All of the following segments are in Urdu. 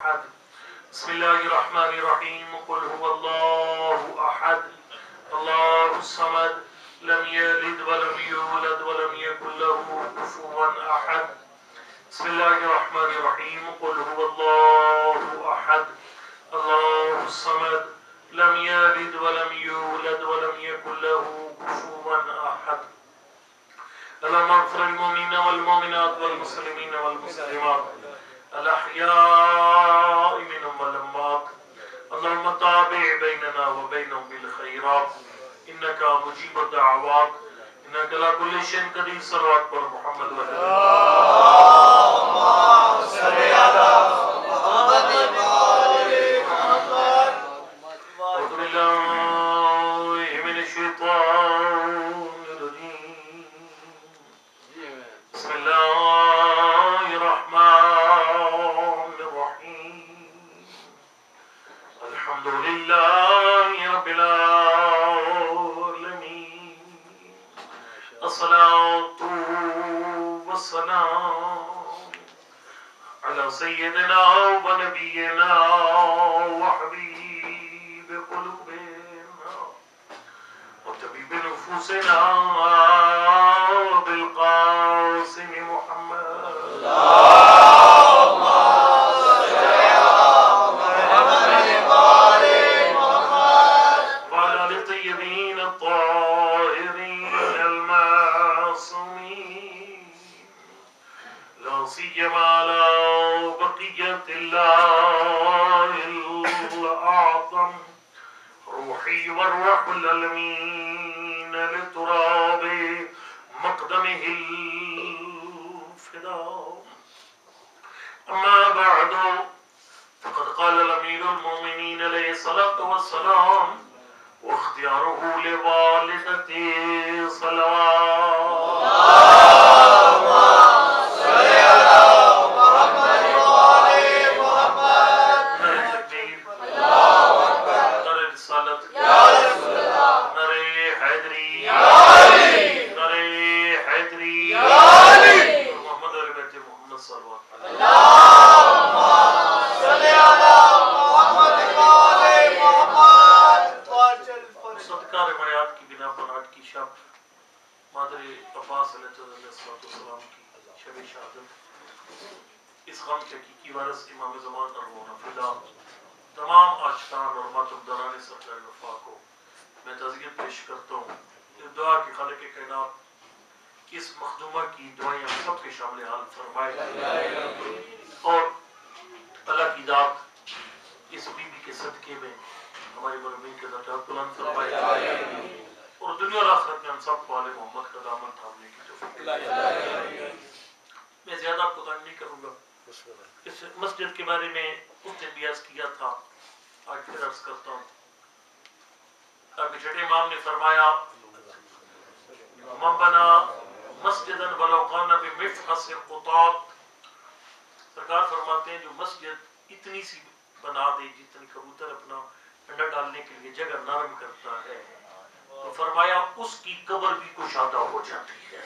أحد. بسم الله الرحمن الرحيم. قل هو الله أحد الله الصمد لم يلد ولم يولد ولم يكن له كفوا أحد. بسم الله الرحمن الرحيم. قل هو الله أحد الله الصمد لم يلد ولم يولد ولم يكن له كفوا أحد. اللهم اغفر للمؤمنين والمؤمنات والمسلمين والمسلمات الأحياء منهم والأموات. اللهم تابع بيننا وبينهم بالخيرات إنك مجيب الدعوات إنك على كل شيء قدير. صلوات پر محمد وعلى اللهم صل على محمد وآل محمد. أعوذ بالله من الشيطان الرجيم. بسم الله الرحمن الرحيم. الحمد لله رب العالمين. الصلاة والسلام على سيدنا ونبينا وحبيب قلوبنا وطبيب نفوسنا بالقاسم محمد. اللهم صل على محمد وآل محمد. وعلى آل الطيبين الطاهرين المعصومين لا سيما على بقية الله الأعظم روحي والروح الأمين لتراب مقدمه الفداء. أما بعد فقد قال الأمير المؤمنين عليه الصلاة والسلام واختياره لوالدته صلوات. اللهم صل على محمد وآل محمد. نعرہ تکبیر، اللہ اکبر. نعرہ رسالت، یا رسول اللہ. نعرہ حیدری، یا علی. نعرہ حیدری، یا علی. محمد علی بیت محمد صلوات. اللهم صل على محمد وآل محمد. واجل فرج. صدقہ روایات کی بنا پر آج کی شب مادر عباس علیہ السلام کی شب شہادت، اس غم کے حقیقی وارث امام زمان ارواح فدا تمام آشکار اور ماتمداران سرکار وفا کو میں تعزیت پیش کرتا ہوں. یہ دعا کہ خالق کائنات اس مخدومہ کی دعائیں ہم سب کے شامل حال فرمائے اور اللہ کی ذات اس بی بی کے صدقے میں ہماری مرمین کے درجات بلند فرمائے اور دنیا اور آخرت میں ہم سب کو آل محمد کا دامن تھامنے کی توفیق دے. میں زیادہ آپ کو تنگ نہیں کروں گا. اس مسجد کے بارے میں اس نے بھی عرض کیا تھا، آج پھر عرض کرتا ہوں. اب چھٹے امام نے فرمایا من بنا مسجدا ولو کان بمفحص القطاط. سرکار فرماتے ہیں جو مسجد اتنی سی بنا دے جتنی کبوتر اپنا انڈا ڈالنے کے لیے جگہ نرم کرتا ہے، تو فرمایا اس کی قبر بھی کشادہ ہو جاتی ہے.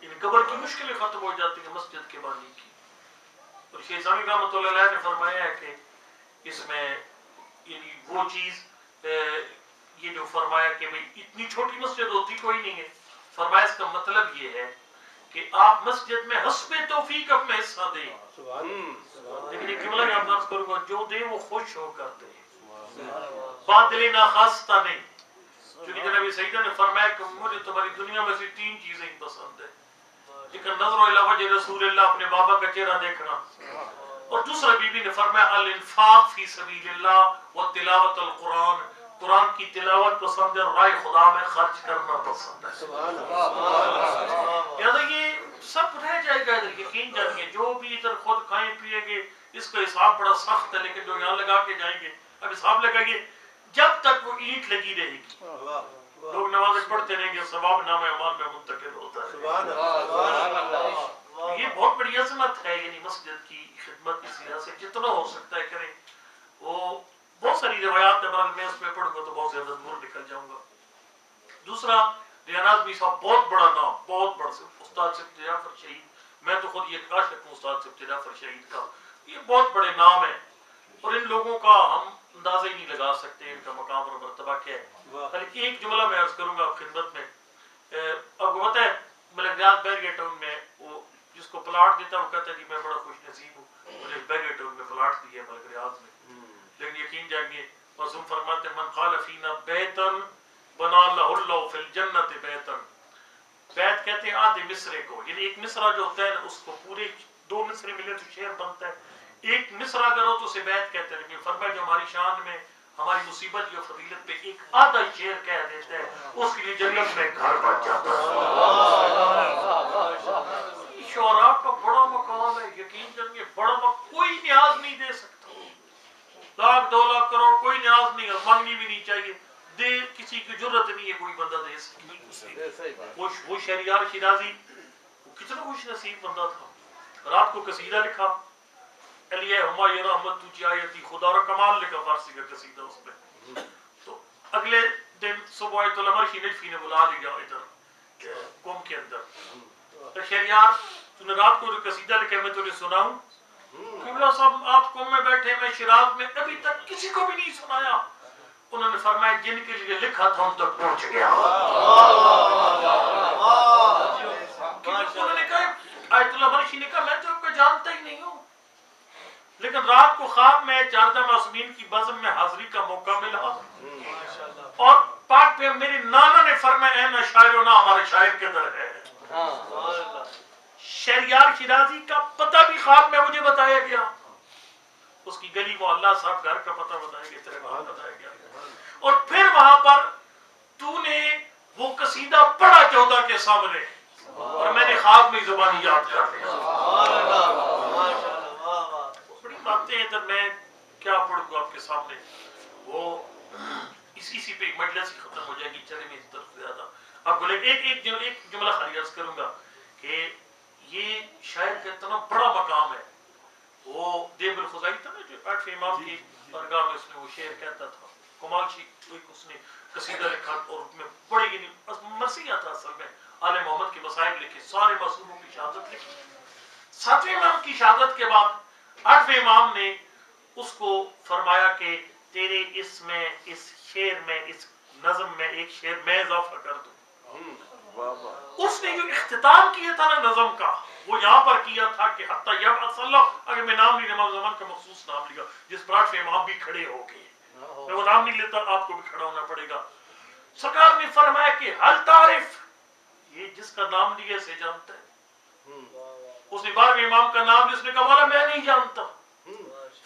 ان قبر کی مشکلیں ختم ہو جاتی ہیں مسجد کے بانی کی. اور شیخ ثانی رحمۃ اللہ علیہ نے فرمایا ہے کہ اس میں یعنی وہ چیز یہ جو فرمایا کہ بھئی اتنی چھوٹی مسجد ہوتی کوئی نہیں ہے. فرمایا اس کا مطلب یہ ہے کہ آپ مسجد میں حسب توفیق اپنا حصہ دیں، لیکن ایک جملہ یاد داشت کروں گا، جو دے وہ خوش ہو کر دے، باطل ناخواستہ نہیں. چونکہ جناب سیدہ نے فرمایا کہ مجھے تمہاری دنیا میں سے 3 چیزیں ہی پسند ہے، ایک نظر الی وجہ رسول اللہ، اپنے بابا کا چہرہ دیکھنا، اور دوسرا بی بی نے فرمایا الانفاق فی سبیل اللہ و تلاوت القرآن، قرآن کی تلاوت پسند ہے اور راہ خدا میں خرچ کرنا پسند ہے. یاد ہے یہ سب رہ جائے گا ادھر، یقین جانیے جو بھی ادھر خود کھائیں پیئیں گے اس کا حساب بڑا سخت ہے، لیکن جو یہاں لگا کے جائیں گے اب حساب لگائیے جب تک وہ اینٹ لگی رہے گی. لوگ نمازیں پڑھتے رہیں گے، ثواب نام اعمال میں منتقل ہوتا ہے. یہ بہت بڑی عظمت ہے، یعنی مسجد کی خدمت اس لحاظ سے جتنا ہو سکتا ہے کریں. وہ بہت ساری روایات ہے، میں اس میں پڑھوں گا تو بہت زیادہ دور نکل جاؤں گا. دوسرا ریاض بھی صاحب بہت بڑا نام، بہت بڑا استاد سے جعفر شہید، میں تو خود یہ کاشف ہوں استاد سے جعفر شہید کا، یہ بہت بڑے نام ہیں اور ان لوگوں کا ہم اندازہ ہی نہیں لگا سکتے ان کا مقام اور مرتبہ کیا ہے. خالی ایک جملہ میں عرض کروں گا خدمت میں. آپ کو پتہ ہے ملکیات بیرگے ٹاؤن میں وہ جس کو پلاٹ دیتا وہ کہتا ہے کہ میں بڑا خوش نصیب ہوں مجھے بیرگے ٹاؤن میں پلاٹ دی ہے ملک ریاض میں. لیکن یقین جانیے معصوم فرماتے ہیں من قال فینا بیتن بنا اللہ فی الجنت بیتن. بیت کہتے ہیں آدھے مصرے کو, یعنی ایک مصرہ جو ہوتا ہے نا اس کو پورے 2 مصرے ملے تو شعر بنتا ہے. ایک مصرع اگر ہو تو اسے بیت کہتے ہیں. لیکن فرمایا جو ہماری شان میں ہماری مصیبت یا فضیلت پہ ایک آدھا شعر کہہ دیتا ہے اس کے لیے جنت میں گھر بن جاتا ہے. شعراء کا بڑا مقام ہے, یقین جانیے بڑا مقام, کوئی نیاز نہیں دے سکتا. 1 لاکھ 2 لاکھ کروڑ کوئی نیاز نہیں ہے, مانگنی بھی نہیں چاہیے, دے کسی کی جرت نہیں ہے کوئی بندہ دے سکتا. وہ شہریار شیرازی وہ کتنا خوش نصیب بندہ تھا. رات کو قصیدہ لکھا علیہ ہمایوں رحمت تو چاہیتی خدا اور کمال لکھا فارسی کا قصیدہ اس میں. تو اگلے دن صبح آیت العمر کی نجفی نے بلا لیا ادھر قوم کے اندر. شہریار تو نے رات کو جو قصیدہ لکھا میں تجھے سناؤں؟ قبلہ صاحب آپ قوم میں بیٹھے, میں شیراز میں ابھی تک کسی کو بھی نہیں سنایا. انہوں نے فرمایا جن کے لیے لکھا تھا ان تک پہنچ گیا. انہوں نے کہا آیت اللہ برشی نے کہا میں تو آپ کو جانتا ہی نہیں ہوں, لیکن رات کو خواب میں 14 معصومین کی بزم میں حاضری کا موقع ملا اور پاک پہ میرے نانا نے فرمایا اے نا شاعر نا ہمارے شاعر کے در ہے. شہریار شیرازی کا پتہ بھی خواب میں مجھے بتایا گیا, اس کی گلی محلہ صاحب گھر کا پتہ بتایا گیا, تیرے وہاں بتایا گیا, اور پھر وہاں پر تو نے وہ قصیدہ پڑھا 14 کے سامنے اور میں نے خواب میں زبانی یاد کر لیا. بڑی باتیں ادھر میں کیا پڑھوں گا آپ کے سامنے, وہ اسی پہ مجلس ہی ختم ہو جائے گی. چلے میں اس طرف زیادہ آپ کو ایک جملہ خالی عرض کروں گا کہ یہ شاعر کا اتنا بڑا مقام ہے. وہ دیب الخزائی تھا نا جو 8 امام کی درگاہ میں اس نے وہ شعر کہتا تھا, کمال شیخ اس نے قصیدہ لکھا اور اس میں بڑی مرثیہ تھا اصل میں, آل محمد کے مصائب لکھے, سارے معصوموں کی شہادت لکھی. 7ویں امام کی شہادت کے بعد 8ویں امام نے اس کو فرمایا کہ تیرے اس میں اس شعر میں اس نظم میں ایک شعر میں اضافہ کر دوں. اس نے جو اختتام کیا تھا نا نظم کا وہ یہاں پر کیا تھا کہ حتی یبعث اللہ, اگر میں نام نہیں امام زمان کا مخصوص نام لیا جس پر 8ویں امام بھی کھڑے ہو گئے, میں وہ نام نہیں لیتا, آپ کو بھی کھڑا ہونا پڑے گا. سرکار نے فرمایا کہ حل تعرف, یہ جس کا نام لیا اسے جانتا ہے. اس نے 12ویں امام کا نام لیا, اس نے کہا مولا میں نہیں جانتا.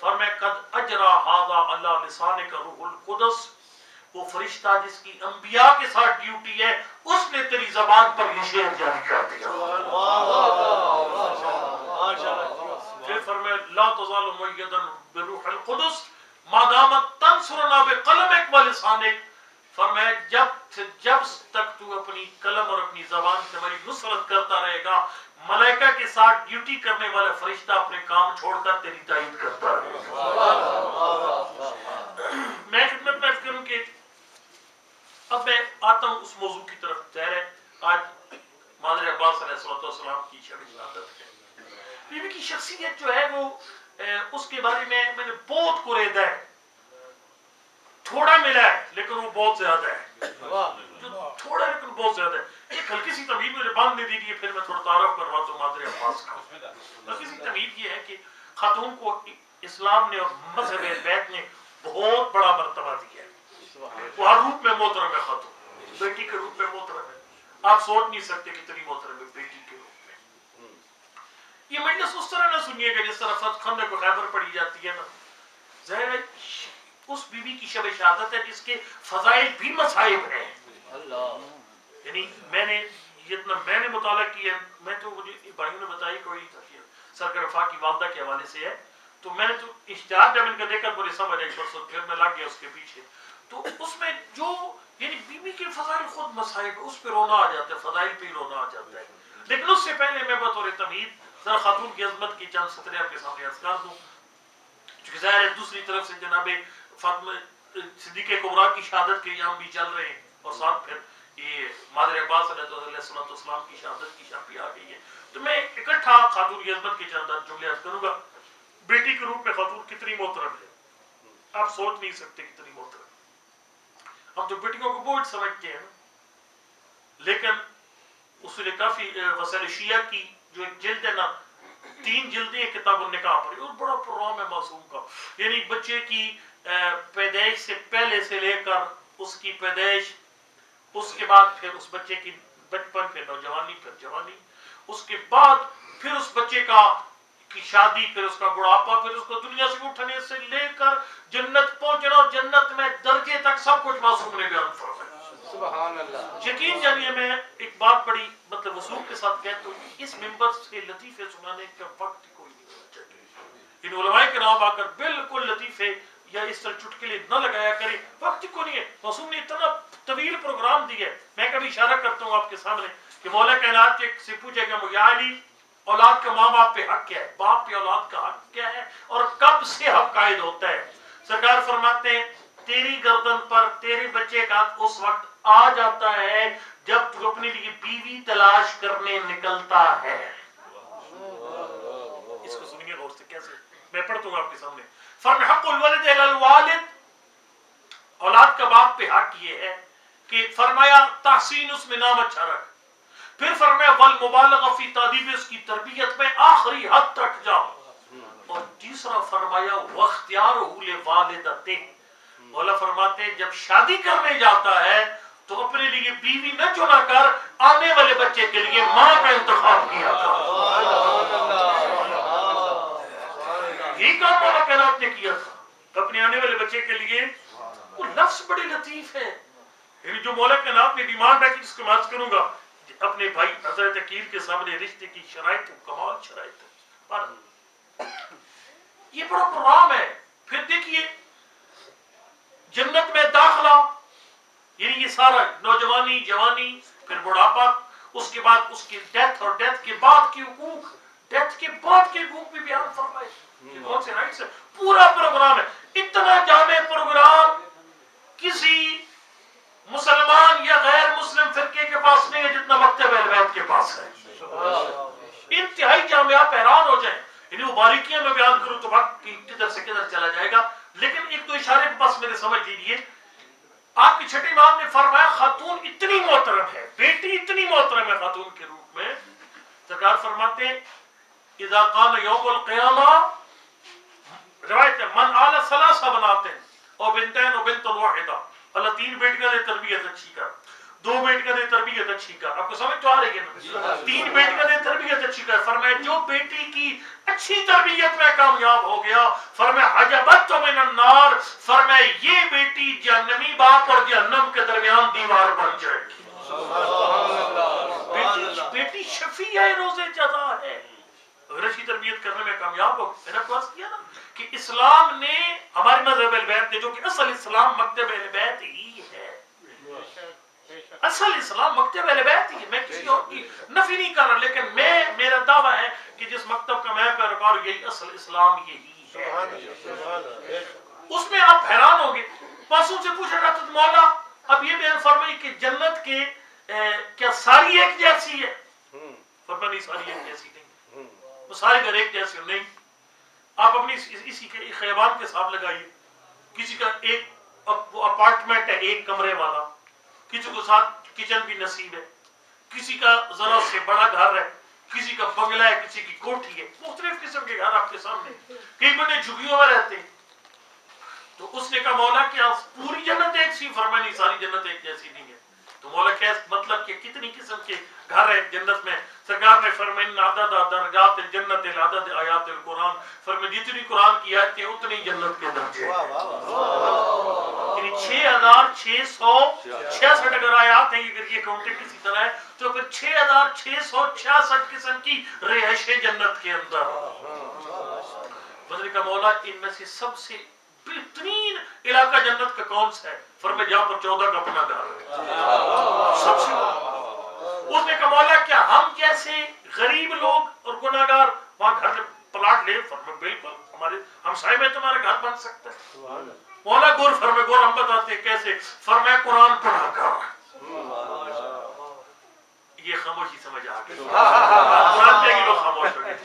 فرمایا قد اجرا ھذا علی لسانک روح القدس, وہ فرشتہ جس کی انبیاء کے ساتھ ڈیوٹی ہے اس نے تیری زبان پر یہ شعر جاری کر دیا. پھر فرمایا لا تزال مؤیدا بروح القدس ما دامت تنصرنا بقلمک ولسانک. فرمایا جب تک تو اپنی قلم اور اپنی زبان سے ہماری نصرت کرتا رہے گا, ملائکہ کے ساتھ ڈیوٹی کرنے والا فرشتہ اپنے کام چھوڑ کر تیری تائید کرتا رہے گا. میں خدمت میں کروں کہ اب میں آتا ہوں اس موضوع کی طرف. ظاہر ہے آج مادر عباس علیہ السلام کی شب ولادت ہے. بیوی کی شخصیت جو ہے وہ اس کے بارے میں نے بہت قریدا ہے, تھوڑا ملا ہے لیکن وہ بہت زیادہ ہے, جو تھوڑا لیکن بہت زیادہ ہے. ایک ہلکی سی تمہید مجھے باندھنے دیجیے, پھر میں تھوڑا تعارف کرواتا ہوں مادر عباس کا. ہلکی سی تمہید یہ ہے کہ خاتون کو اسلام نے اور مذہب بیت نے بہت بڑا مرتبہ دیا ہے. وہ ہر روپ میں محترم ہے خاتون, بیٹی کے روپ میں محترم ہے. آپ سوچ نہیں سکتے کتنی محترم ہے بیٹی کے روپ میں. یہ مجلس اس طرح نہ سنیے گا جس طرح خندق کو خیبر پڑھی جاتی ہے نا. ظاہر اس بیوی کی شب شہادت ہے جس کے فضائل بھی مصائب ہیں. یعنی میں نے مطالعہ کیا, میں تو مجھے بھائیوں نے بتایا کوئی تھا کہ سرکار وفا کی والدہ کے حوالے سے ہے, تو میں نے تو اشتہار جب ان کا دیکھا مجھے سمجھ آئی, پرسوں پھر میں لگ گیا اس کے پیچھے. تو اس میں جو یعنی بیوی کے فضائل خود مصائب, اس پہ رونا آ جاتا ہے, فضائل پہ رونا آ جاتا ہے. لیکن اس سے پہلے میں بطور تمہید ذرا خاتون کی عظمت کی چند سطریں آپ کے سامنے عرض کر دوں. چونکہ ظاہر ہے دوسری طرف سے جناب فاطمہ صدیقہ کبریٰ کی شہادت کے ایام بھی چل رہے ہیں, اور ساتھ پھر یہ مادر عباس علیہ السلام کی شہادت کی شب بھی آ گئی ہے. تو میں اکٹھا خاتون کی عظمت کے چند جملے عرض کروں گا. بیٹی کے روپ میں خاتون کتنی محترم ہے، آپ سوچ نہیں سکتے کتنی محترم۔ ہم تو بیٹیوں کو بوجھ سمجھتے ہیں نا، لیکن اصول کافی وسائل شیعہ کی جو ایک جلد ہے نا، 3 جلدیں کتاب النکاح پر، اور بڑا پروگرام ہے معصوم کا، یعنی بچے کی پیدائش سے پہلے سے لے کر اس کی پیدائش، اس کے بعد پھر اس بچے کی بچپن، پھر نوجوانی، پھر جوانی، اس کے بعد پھر اس بچے کی شادی، پھر اس کا بڑھاپا، پھر اس کو دنیا سے اٹھنے سے لے کر جنت پہنچنا اور جنت میں درجے تک سب کچھ معصوم نے بیان فرمایا۔ سبحان اللہ۔ یقین جانیے میں ایک بات بڑی مطلب وضوح کے ساتھ کہتا ہوں، اس ممبر سے لطیفے سنانے کا وقت کوئی نہیں ہونا چاہیے۔ ان علماء کے نام آ کر بالکل لطیفے یا اس طرح چٹکلے نہ لگایا کرے، وقت کو نہیں ہے۔ معصوم نے اتنا طویل پروگرام دیا ہے، میں کبھی اشارہ کرتا ہوں آپ کے سامنے کہ مولا کائنات سے پوچھے گا یا علی اولاد کا ماں باپ پہ حق کیا ہے، باپ پہ اولاد کا حق کیا ہے، اور کب سے حق قائد ہوتا ہے؟ سرکار فرماتے ہیں تیری گردن پر تیرے بچے کا اس وقت آ جاتا ہے جب تو اپنے لیے بیوی تلاش کرنے نکلتا ہے۔ اس کو سنیے غور سے، کیسے میں پڑھتا ہوں آپ کے سامنے۔ فرمایا حق الولد علی الوالد، اولاد کا باپ پہ حق یہ ہے کہ فرمایا تحسین اس میں نام اچھا رکھ، پھر فرمایا والمبالغہ فی تعدیب، اس کی تربیت میں آخری حد تک جاؤ، اور تیسرا فرمایا واختیارہ لوالدتہ، مولا فرماتے ہیں جب شادی کرنے جاتا ہے تو اپنے لیے بیوی نہ چنا کر آنے والے بچے کے لیے ماں کا انتخاب کیا تھا۔ یہی کام مولا کائنات نے کیا تھا اپنے آنے والے بچے کے لیے۔ وہ لفظ بڑی لطیف ہے، یعنی جو مولا کائنات نے ڈیمانڈ ہے کہ جس کو میں عرض کروں گا اپنے بھائی حضرت عقیل کے سامنے، رشتے کی شرائط کمال شرائط پر یہ بڑا پروگرام ہے۔ پھر دیکھیے جنت میں داخلہ، یعنی یہ سارا نوجوانی، جوانی، پھر بڑھاپا، اس کے بعد اس کی ڈیتھ، اور ڈیتھ کے بعد کے حقوق، ڈیتھ کے بعد کے حقوق بھی بیان فرمائے کہ کون سے رائٹس ہے۔ پورا پروگرام ہے، اتنا جامع پروگرام کسی مسلمان یا غیر مسلم فرقے کے پاس نہیں ہے جتنا مکتب اہل بیت کے پاس ہے۔ انتہائی جامع، آپ حیران ہو جائیں، یعنی وہ باریکیاں میں بیان کروں تو وقت کدھر سے کدھر چلا جائے گا، لیکن ایک دو اشارے کے پاس میرے سمجھ لیجیے۔ آپ کے چھٹے امام نے فرمایا خاتون اتنی محترم ہے، بیٹی اتنی محترم ہے خاتون کے روپ میں، سرکار فرماتے ہیں اذا قال یوم القیامہ، روایت ہے من آل ثلاثہ بناتے ہیں او بنتین او بنت واحدہ، اللہ 3 بیٹیاں دے تربیت اچھی کر، 2 بیٹیاں دے تربیت اچھی کر۔ آپ کو سمجھ تو آ رہی ہے نا، 3 بیٹیاں دے تربیت اچھی کر۔ فرمایا جو بیٹی کی اچھی تربیت میں کامیاب ہو گیا، فرمایا حجبت من النار، فرمایا یہ بیٹی جہنمی باپ اور جہنم کے درمیان دیوار بن جائے گی۔ بیٹی شفیع روز جزا ہے، اگر اچھی تربیت کرنے میں کامیاب ہو۔ میں نے آپ کو عرض کیا نا کہ اسلام نے، ہمارے مذہب اہل بیت نے، جو کہ اصل اسلام مکتب اہل بیت ہی ہے، اصل اسلام مکتب اہل بیت ہی ہے، میں کسی اور کی نفی نہیں کر رہا، لیکن میرا دعویٰ ہے کہ جس مکتب کا میں پیروکار ہوں، یہی اصل اسلام یہی ہے۔ اس میں آپ حیران ہوں گے، معصوم سے پوچھا جاتا تو مولا اب یہ بیان فرمائی کہ جنت کے کیا ساری ایک جیسی ہے؟ فرمایا نہیں، ساری ایک جیسی نہیں، وہ سارے گھر ایک جیسے نہیں۔ آپ اپنی اسی کے خیابان کے حساب لگائیے، کسی کا ایک اپارٹمنٹ ہے 1 کمرے والا، کسی کو ساتھ کچن بھی نصیب ہے، کسی کا ذرا سے بڑا گھر ہے، کسی کا بنگلہ ہے، کسی کی کوٹھی ہے، مختلف قسم کے گھر آپ کے سامنے، کئی بڑے جھگیوں میں رہتے ہیں۔ تو اس نے کہا مولا کیا پوری جنت ایک سی؟ فرمایا نہیں، ساری جنت ایک جیسی نہیں ہے۔ تو مولا کیا مطلب کہ کتنی قسم کے گھر ہے جنت میں؟ سرکار نے فرمایا ان عدد درجات الجنت العدد آیات القرآن، فرمایا جتنی قرآن کی آیتیں اتنی جنت کے درجے، یعنی 6666 اگر آیات ہیں، اگر یہ کاؤنٹنگ کسی طرح ہے تو پھر 6666 قسم کی رہائشیں جنت کے اندر۔ بدر کا مولا ان میں سے سب سے بہترین علاقہ جنت کا کون سا ہے؟ فرمایا جہاں پر 14 کا اپنا گھر ہے، سب سے اس نے کہا مولا کیا ہم جیسے غریب لوگ اور گناہگار وہاں گھر پلاٹ لے؟ فرمایا بالکل، ہمارے ہمسائے میں تمہارا گھر بن سکتا ہے۔ مولا گور، فرمایا گور ہم بتاتے ہیں کیسے؟ فرمایا قرآن پڑھا کر، یہ خاموشی سمجھ آ گئی قرآن پہ لوگ خاموش ہو گئے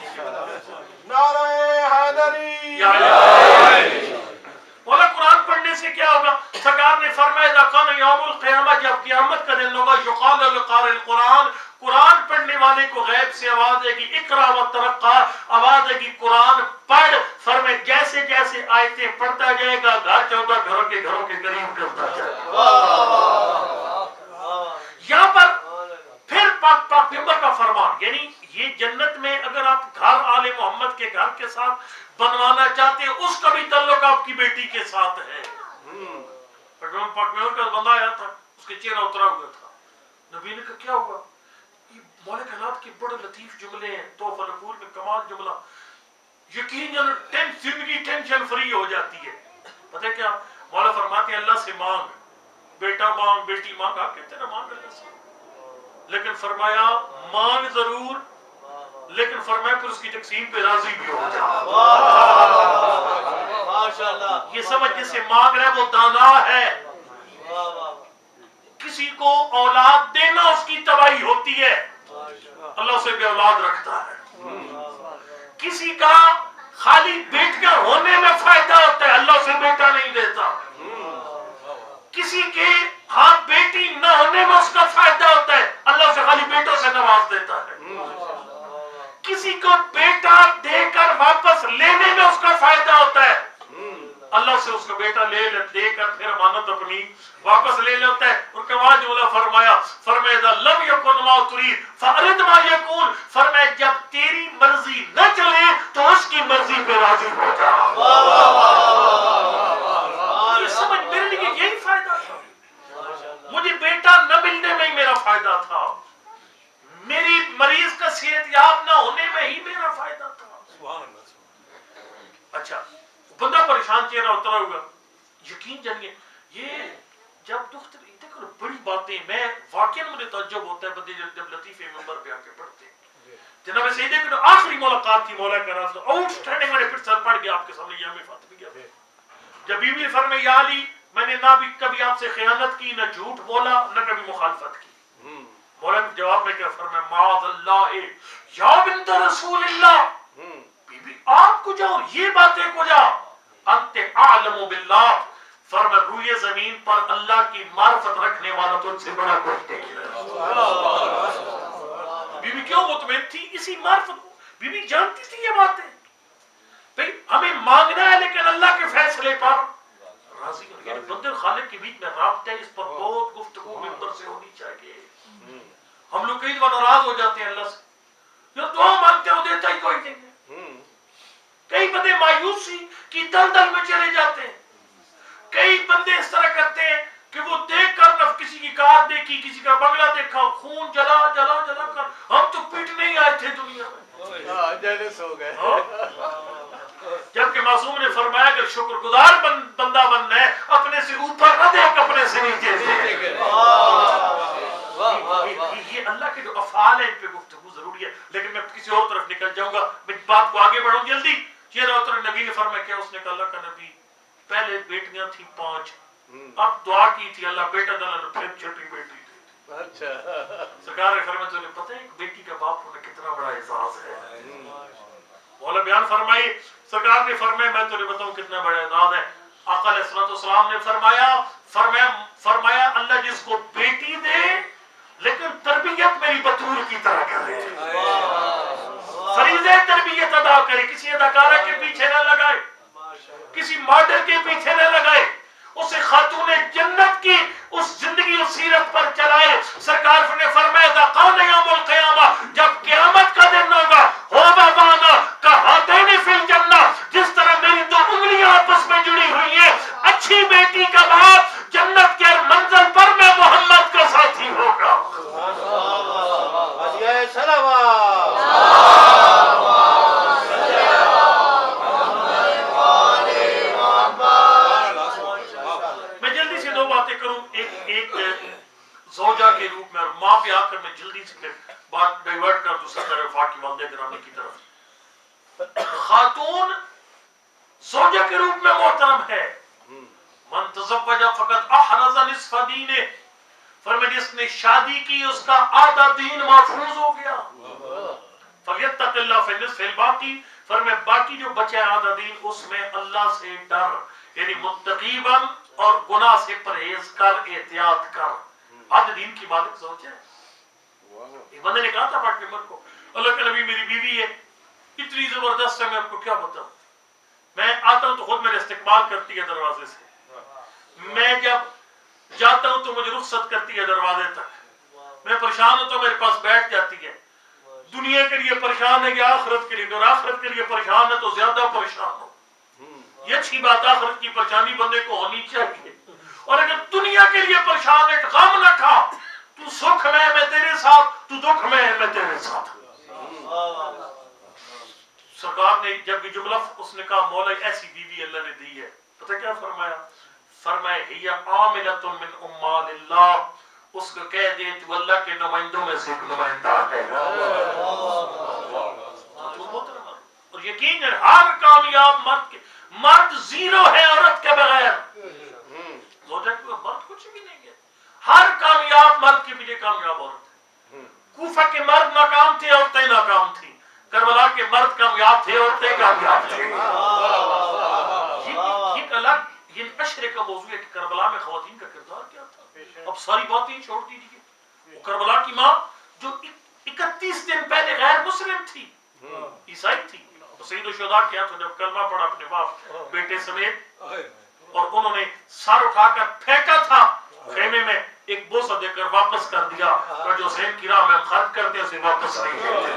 نعرہ حیدری مولا قرآن پڑھنے سے کیا ہوگا؟ سرکار نے فرمایا اذا کان یوم القیامہ جب قیامت کا دن ہوگا یقال للقارئ القرآن قرآن پڑھنے والے کو غیب سے آواز ہے گی اقرا وترقا آواز ہے گی قرآن پڑھ فرمائے جیسے جیسے آیتیں پڑھتا جائے گا گھر 14 گھروں کے قریب کرتا جائے گا یہاں پر پھر پاک پیغمبر کا فرمان یعنی یہ جنت میں اگر آپ گھر آل محمد کے گھر کے ساتھ بنوانا چاہتے ہیں اس کا بھی تعلق آپ کی بیٹی کے ساتھ ہے پاک پیغمبر کا بندہ آیا تھا اس کے چہرہ اترا ہوا تھا نبی نے کہا کیا ہوا یہ مولا کائنات کے بڑے لطیف جملے ہیں تحفہ العقول میں کمال جملہ یقیناً زندگی ٹینشن فری ہو جاتی ہے پتہ کیا مولا فرماتے ہیں اللہ سے مانگ بیٹا مانگ بیٹی مانگ آپ کہتے ہیں مانگ اللہ سے لیکن فرمایا مانگ ضرور لیکن فرمایا پھر اس کی تقسیم پہ راضی بھی ہو جا یہ سمجھ جسے مانگ رہا ہے وہ دانا ہے کسی کو اولاد دینا اس کی تباہی ہوتی ہے اللہ سے بے اولاد رکھتا ہے کسی کا خالی بیٹیاں ہونے میں فائدہ ہوتا ہے اللہ سے بیٹا نہیں دیتا کسی کے ہاتھ بیٹی نہ ہونے میں اس کا فائدہ ہوتا ہے اللہ سے خالی بیٹوں سے نواز دیتا ہے کسی کو بیٹا دے کر واپس لینے میں اس کا فائدہ ہوتا ہے اللہ سے اس کا بیٹا دے کر پھر امانت اپنی واپس لے لیتا ہے اور کما جملہ فرمایا لم یکن ما ترید فارد ما یکون فرمایا جب تیری مرضی نہ چلے تو اس کی مرضی پہ راضی ہو جا یہ سمجھ میرے لیے یہی فائدہ تھا مجھے بیٹا نہ ملنے میں ہی میرا فائدہ تھا میری مریض کا صحت یاب نہ ہونے میں ہی میرا فائدہ تھا اچھا بندہ پریشان چہرہ اترا ہوگا یقین جانیے یہ جب دکھ دیکھو بڑی باتیں میں واقعا مجھے تعجب ہوتا ہے بندے جب لطیفے منبر پہ آ کے پڑھتے جناب سیدے کی آخری ملاقات تھی مولا کرام سے آؤٹ سٹینڈنگ میں نے پھر سر پڑھ گیا آپ کے سامنے یہ ہمیں فاطمی کیا جب بیوی نے فرمایا یا علی میں نے نہ بھی کبھی آپ سے خیانت کی نہ جھوٹ بولا نہ کبھی مخالفت کی مولا نے جواب میں کیا فرمایا معاذ اللہ یا بنت رسول اللہ بی بی آپ کو جاؤ یہ باتیں کو جاؤ انت اعلم باللہ فرمایا روئے زمین پر اللہ کی معرفت رکھنے والا تو ان سے بڑا کوئی نہیں بی بی کیوں مطمئن تھی اسی معرفت بی بی جانتی تھی یہ باتیں بھئی ہمیں مانگنا ہے لیکن اللہ کے فیصلے پر راضی ہو یعنی بندے اور خالق کے بیچ میں رابطہ ہے اس پر بہت گفتگو منبر سے ہونی چاہیے ہم لوگ کئی دفعہ ناراض ہو جاتے ہیں اللہ سے جو دعا مانگتے ہو دیتا ہی کوئی نہیں کئی بندے مایوسی کی دلدل میں چلے جاتے ہیں کئی بندے اس طرح کرتے ہیں کہ وہ دیکھ کر نف کسی کی کار دیکھی کسی کا بنگلہ دیکھا خون جلا جلا جلا کر ہم تو پیٹنے ہی آئے تھے دنیا میں جلس ہو گئے جبکہ معصوم نے فرمایا کہ شکر گزار بندہ بننا ہے اپنے سے اوپر نہ دیکھ اپنے سے نیچے دیکھ یہ اللہ کے جو افعال ہیں ان پہ گفتگو ضروری ہے لیکن میں کسی اور طرف نکل جاؤں گا میں بات کو آگے بڑھوں جلدی چہرہ اتر نبی نے فرمایا کیا اس نے کہا اللہ کا نبی پہلے بیٹیاں تھیں 5 اب دعا کی تھی اللہ بیٹا دلا نے پھر چھوٹی بیٹی تھی اچھا سرکار نے فرمایا تمہیں پتہ ہے ایک بیٹی کا باپ ہونا کتنا بڑا اعزاز ہے مولا بیان فرمائی سرکار نے فرمایا میں تمہیں بتاؤں کتنا بڑا اعزاز ہے آقا علیہ الصلوۃ والسلام نے فرمایا اللہ جس کو بیٹی دے لیکن تربیت میری بطور کی طرح کرے فریضہ تربیت ادا کرے کسی اداکارہ کے پیچھے نہ لگائے کسی ماڈل کے پیچھے نہ لگائے اسے خاتون جنت کی اس زندگی اور سیرت پر چلائے سرکار نے فرمایا اذا قام یوم القیامہ جب قیامت کا دن ہوگا ہوگا وانا کا ہاتین فی الجنہ جس طرح میری 2 انگلیاں آپس میں جڑی ہوئی ہیں اچھی بیٹی کا باپ جنت کے منزل پر میں محمد کا ساتھی ہوگا میں جلدی سے 2 باتیں کروں ایک زوجہ کے روپ میں اور ماں پہ آ کر میں جلدی سے بات ڈائیورٹ کر دوسری طرف واقعی والدہ گرامی کی طرف خاتون زوجہ کے روپ میں محترم ہے من تزوج فقط احرز نصف دینه فرمایا جس نے شادی کی اس کا آدھا دین محفوظ ہو گیا. فَلْيَتَّقِ اللَّهَ فِي النِّصْفِ الْبَاقِي. فرمایا باقی جو بچہ آدھا دین اس میں اللہ سے ڈر یعنی متقی بن اور گناہ سے پرہیز کر احتیاط کر. آدھے دین کی مالک سوچ ہے. ایک بندے نے کہا تھا پاکستان کو اللہ کے نبی میری بیوی ہے اتنی زبردست ہے میں آپ کو کیا بتاؤں میں آتا ہوں تو خود میرے استقبال کرتی ہے دروازے سے میں جب جاتا ہوں تو مجھے رخصت کرتی ہے دروازے تک میں پریشان ہوں تو میرے پاس بیٹھ جاتی ہے دنیا کے لیے پریشان ہے یا آخرت کے لیے اگر آخرت کے لیے پریشان ہے تو زیادہ پریشان ہو یہ اچھی بات آخرت کی پریشانی بندے کو ہونی چاہیے اور اگر دنیا کے لیے پریشان ہے غم نہ کھا تو سکھ میں تیرے ساتھ تو دکھ میں تیرے ساتھ. سرکار نے جب یہ جملہ اس نے کہا مولا ایسی بیوی اللہ نے دی ہے پتہ کیا فرمایا فرمایا ہی عاملۃ من عمال اللہ اس کو کہہ دے تو اللہ کے نمائندوں میں سے ایک نمائندہ ہے. اور یقین ہے ہر کامیاب مرد زیرو ہے عورت کے بغیر مرد کچھ بھی نہیں ہے ہر کامیاب مرد کے پیچھے کامیاب عورت ہے. کوفہ کے مرد ناکام تھے عورتیں ناکام تھیں کربلا کے مرد کامیاب تھے عورتیں کامیاب تھے. یہ الگ یہ اشرے کا موضوع ہے کہ کربلا میں خواتین کا کردار کیا تھا. اب ساری باتیں چھوڑ دیجیے. کربلا کی ماں جو 31 دن پہلے غیر مسلم تھی عیسائی تھی سید الشہداء کیا تھا جب کلمہ پڑھا اپنے باپ بیٹے سمیت اور انہوں نے سر اٹھا کر پھینکا تھا خیمے میں ایک بوسہ دے کر واپس کر دیا اور جو حسین کی راہ میں خرچ کرتے اسے واپس نہیں کرتے.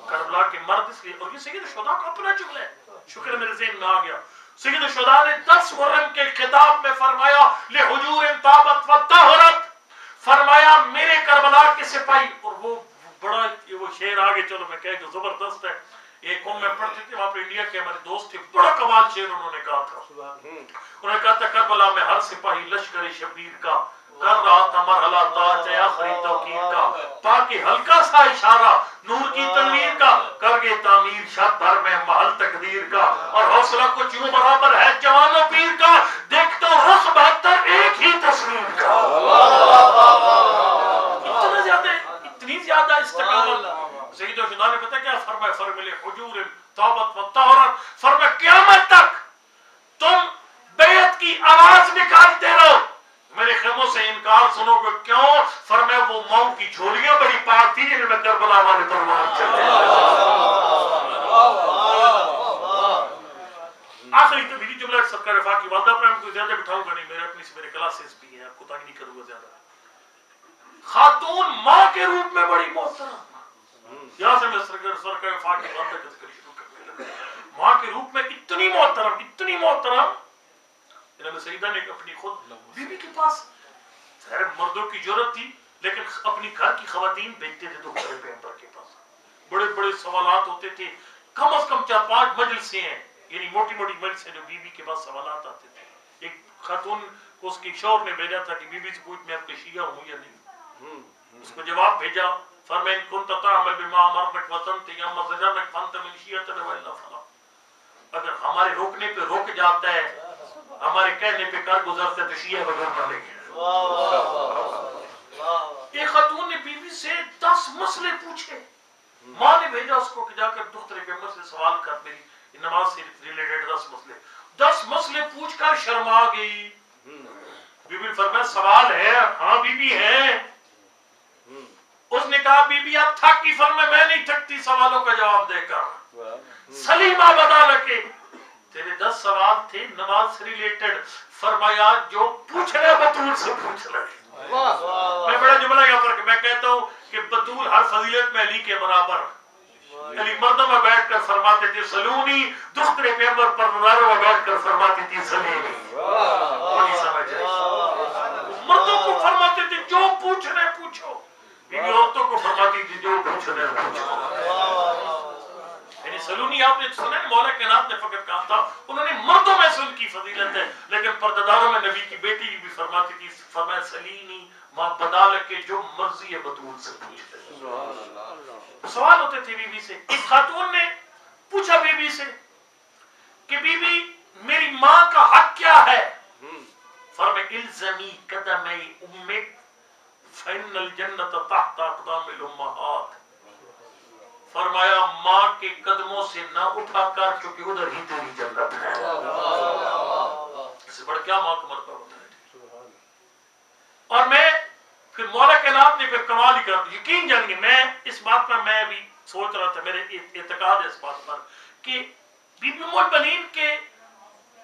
کربلا کے مرد اس لیے اور یہ سید الشہداء کا اپنا جملہ ہے شکر میرے ذہن میں آ گیا. سید الشہداء نے 10 محرم کے خطاب میں فرمایا لحجور طابت وطہرت فرمایا میرے کربلا کے سپاہی اور وہ بڑا وہ شعر آگے چلو میں کہہ جو زبردست ہے ایک قوم میں پڑھتے تھے وہاں پہ انڈیا کے ہمارے دوست تھے بڑا کمال شعر انہوں نے کہا تھا. انہوں نے کہا تھا کربلا میں ہر سپاہی لشکر شبیر کا کر رہا تھا مرحلہ تاج آخری توقیر کا تاکہ ہلکا سا اشارہ نور کی تنویر کا کر گے تعمیر شب بھر میں محل تقدیر کا اور حوصلہ کچھ یوں برابر ہے جوان و پیر کا دیکھ تو رخ بہتر ایک ہی تصویر کا. اتنی زیادہ استقامت سید الشہداء نے پتہ کیا فرمایا فرمایا حجور طابت وطہرت فرمایا قیامت تک تم بیعت کی آواز نکالتے رہو میرے خیموں سے انکار سنو گے کیوں فرمایا وہ ماؤں کی جھولیاں بڑی پاک تھی جن میں کربلا والے دربار چلتے. آخری تو میری جملہ سرکار وفا کی والدہ پر ہم کوئی زیادہ بٹھاؤں گا نہیں میرے کلاسز بھی ہیں آپ کو تنگ نہیں کروں گا زیادہ. خاتون ماں کے روپ میں بڑی محترم یہاں سے میں سرکار وفا کی والدہ کا ذکر شروع کرنے لگا. ماں کے روپ میں اتنی محترم جناب سیدہ نے اپنی خود بیوی کے پاس مردوں کی ضرورت تھی لیکن اپنی گھر کی خواتین بھیجتے تھے دوسرے پیغمبر کے پاس. بڑے بڑے سوالات ہوتے تھے کم از کم 4-5 مجلسیں ہیں یعنی موٹی مجلسیں جو بیوی کے پاس سوالات آتے تھے. ایک خاتون کو اس کی شوہر نے بھیجا تھا کہ بیوی سے پوچھ میں آپ کے شیعہ ہوں یا نہیں. اس کو جواب بھیجا فرمایا ان كنت تعمل بما امرك وتنتهي عما زجرك فانت من شيعتنا والا فلا. اگر ہمارے روکنے پہ روک جاتا ہے ہمارے کہنے پہ کر گزرتے تو شیعہ وغیرہ لے گئے. ایک خاتون نے بیوی سے 10 مسئلے پوچھے. ماں نے بھیجا اس کو کہ جا کر دختر پیغمبر سے سوال کر میری نماز سے ریلیٹڈ 10 مسئلے پوچھ کر شرما گئی. بی بی فرمایا سوال ہے ہاں بی بی ہے. اس نے کہا بی بی آپ تھکی فرمایا میں نہیں تھکتی سوالوں کا جواب دے کر. سلیمہ بتا لگے تیرے 10 سوال تھے نماز سے ریلیٹڈ فرمایا جو پوچھنا بطول سے پوچھ لگے. میں بڑا جملہ یہاں پر میں کہتا ہوں کہ بطول ہر فضیلت میں علی کے برابر. علی مردوں میں بیٹھ کر فرماتے تھے سلونی دختر پیغمبر پر مناروں میں بیٹھ کر فرماتی تھی سلونی. وہی سمجھ مردوں کو فرماتے تھے جو پوچھنا پوچھو بیوی عورتوں کو فرماتی تھی جو پوچھنا پوچھو. یعنی سلونی آپ نے سنا ہے مولا کائنات نے فقط کہا تھا انہوں نے مردوں میں سے ان کی فضیلت ہے لیکن پردہ میں نبی کی بیٹی بھی فرماتی تھی فرمایا سلینی ماں بدال کے جو مرضی ہے بطول سے پوچھتے. سوال ہوتے تھے بی بی سے. ایک خاتون نے پوچھا بی بی سے کہ بی بی میری ماں کا حق کیا ہے. فرمایا الزمی قدمی امک فإن الجنت تحت اقدام الامہات. فرمایا ماں کے قدموں سے نہ اٹھا کر کیونکہ ادھر ہی تیری جنت ہے. اس سے بڑھ کیا ماں کا مرتبہ ہوتا ہے. اور میں پھر مولا کائنات نے پھر کمال ہی کر دی. یقین جانیے میں اس بات پر میں بھی سوچ رہا تھا, میرے اعتقاد ہے اس بات پر کہ بی بی ام البنین کے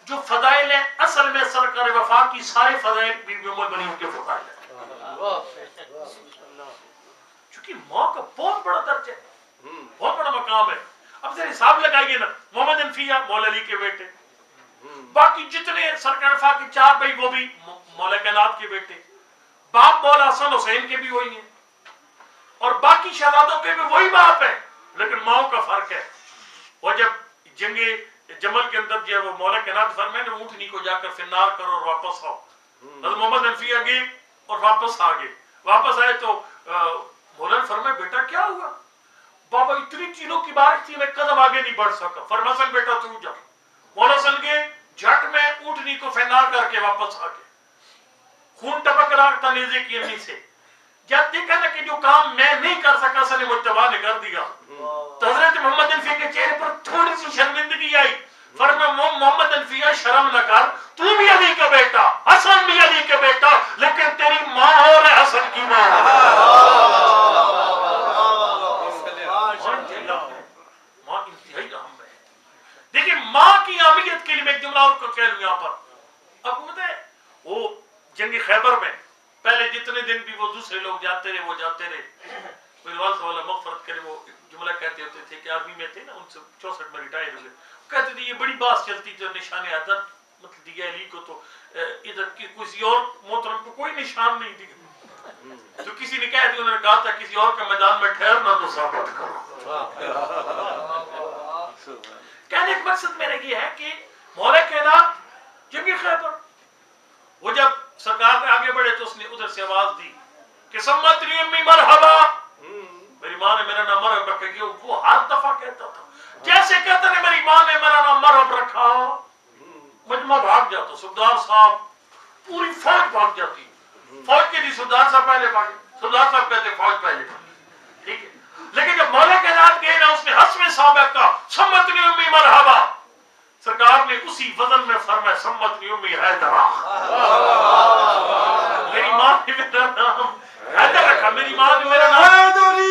جو فضائل ہیں اصل میں سرکار وفا کی سارے فضائل بی بی ام البنین کے فضائل ہیں. چونکہ ماں کا بہت بڑا درجہ ہے, بہت بڑا مقام ہے. اب ذرا حساب لگائیے نا, محمد انفیہ مولا علی کے بیٹے, باقی جتنے سرکار وفا کے 4 بھائی وہ بھی مولا کائنات کے بیٹے, باپ مولا حسن حسین کے بھی وہی ہیں, اور باقی شہزادوں کے بھی وہی باپ ہیں, لیکن ماؤں کا فرق ہے. وہ جب جنگ جمل کے اندر جو ہے وہ مولا کائنات فرمائے نے اونٹنی کو جا کر فنار کرو اور واپس آؤ. حضرت محمد انفیہ گئے اور واپس آ گئے. واپس آئے تو مولا نے فرمایا بیٹا کیا ہوا؟ بابا اتنی چیلوں کی بارش تھی میں قدم آگے نہیں بڑھ سکا. فرمایا حسن بیٹا تو جا. مولا حسن گئے, جھٹ میں اونٹنی کو فنار کر کے واپس آ گئے. خون ٹپک رہا تھا نیزے کی امی سے. جب دیکھا نا کہ جو کام میں نہیں کر سکا سن مجتبیٰ نے کر دیا, تو حضرت محمد انفیہ کے چہرے پر تھوڑی سی شرمندگی آئی. فرمایا محمد انفیہ شرم نہ کر, تو بھی علی کا بیٹا, حسن بھی علی کا بیٹا, لیکن تیری ماں اور ہے حسن کی ماں. ماں انتہائی اہم ہے. دیکھیں ماں کی اہمیت کے لیے میں ایک جملہ اور کہہ لوں یہاں پر. اب پتہ ہے وہ جنگ خیبر میں پہلے جتنے دن بھی وہ دوسرے لوگ جاتے رہے وہ جاتے رہے. میرے والد صاحب اللہ مغفرت کرے وہ جملہ کہتے ہوتے تھے کہ آرمی میں تھے نا, ان سے 64 میں ریٹائر ہوئے, کہتے تھے یہ بڑی بات چلتی جو نشان حیدر مطلب دیا علی کو, تو ادھر کی کسی اور محترم کو کوئی نشان نہیں دیا. تو کسی نے کہہ دیا, انہوں نے کہا تھا کسی اور کے میدان میں ٹھہرنا تو ثابت کرو. کہنے کا مقصد میرا یہ ہے کہ مولا کائنات جنگ خیبر وہ جب سرکار نے آگے بڑھے تو اس نے ادھر سے آواز دی کہ سمتنی امی مرحبا, میری ماں نے میرا نام مرحبا رکھا. وہ ہر دفعہ کہتا تھا جیسے کہتا نے میری ماں نے میرا نام مرحبا رکھا, مجمع بھاگ جاتا. سردار صاحب پوری فوج بھاگ جاتی. فوج کے لیے سردار صاحب پہلے بھاگے, سردار صاحب کہتے فوج پہلے, ٹھیک ہے. لیکن جب مولا کائنات گئے نا, اس نے حسب سابق کا سمتنی امی مرحبا, سرکار نے اسی وزن میں فرمایا سمتنی امی حیدرہ, میری ماں نے میرا نام حیدر رکھا, میری ماں نے میرا نام حیدری.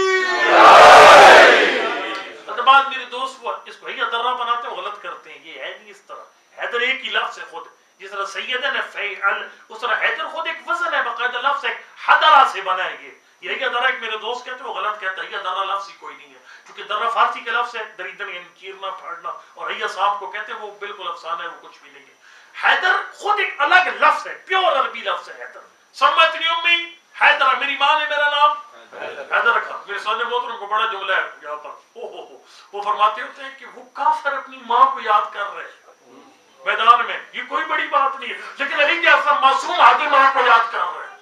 بعد میرے دوست وہ اس کو حیدر بناتے ہیں, غلط کرتے ہیں. یہ ہے نہیں اس طرح. حیدر ایک ہی لفظ ہے خود, جس طرح سیدن ہے فیعل, اس طرح حیدر خود ایک وزن ہے, باقاعدہ لفظ ہے, حدرہ سے بنا ہے. یہ حیدر ایک میرے دوست کہتے ہیں وہ غلط کہتا ہے. حیدر لفظ ہی کوئی نہیں ہے, کیونکہ درہ فارسی کا لفظ ہے دریدن یعنی چیرنا پھاڑنا, اور حیدر صاحب کو کہتے ہیں وہ بالکل افسانہ ہے, وہ کچھ بھی نہیں ہے. حیدر خود ایک الگ لفظ ہے, پیور عربی لفظ ہے حیدر. سمتنی امی حیدرہ, میری ماں نے میرا نام حیدر رکھا. میرے سامنے محترم کو بڑا جملہ ہے یہاں پر, وہ فرماتے ہوتے ہیں کہ وہ کافر اپنی ماں کو یاد کر رہے ہیں میدان میں, یہ کوئی بڑی بات نہیں ہے, لیکن علی جیسا معصوم ہادی ماں کو یاد کر رہے ہیں,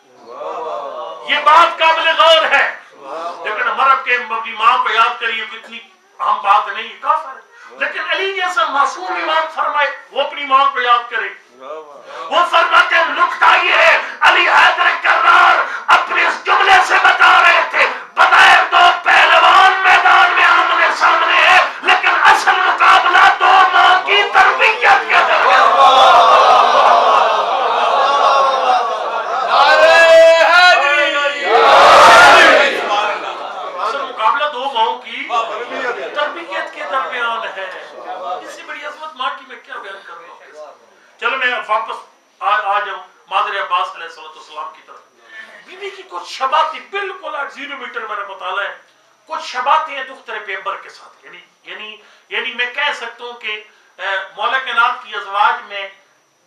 یہ بات قابل غور ہے. لیکن مرب کے اپنی ماں کو یاد کریے اتنی اہم بات نہیں, کافر ہے. لیکن علی جیسا معصوم امام فرمائے وہ اپنی ماں کو یاد کرے. وہ فرماتے ہیں نکتہ یہ ہے, علی حیدر کرار اپنے اس جملے سے بتا رہے تھے بظاہر دو پہلوان میدان میں آمنے سامنے ہے, لیکن اصل مقابلہ دو ماں کی تربیت کے درمیان. اصل مقابلہ دو ماؤں کی تربیت کے درمیان ہے. اس سے بڑی عظمت ماں کی میں کیا بیان کر رہا ہوں. چلو میں واپس آ جاؤں مادر عباس علیہ السلام کی طرف. بی بی کی کچھ شباتیں بالکل 0 میٹر میرا مطالعہ ہے, کچھ شباتیں ہیں دختر پیغمبر کے ساتھ. یعنی میں کہہ سکتا ہوں کہ مولا کائنات کی ازواج میں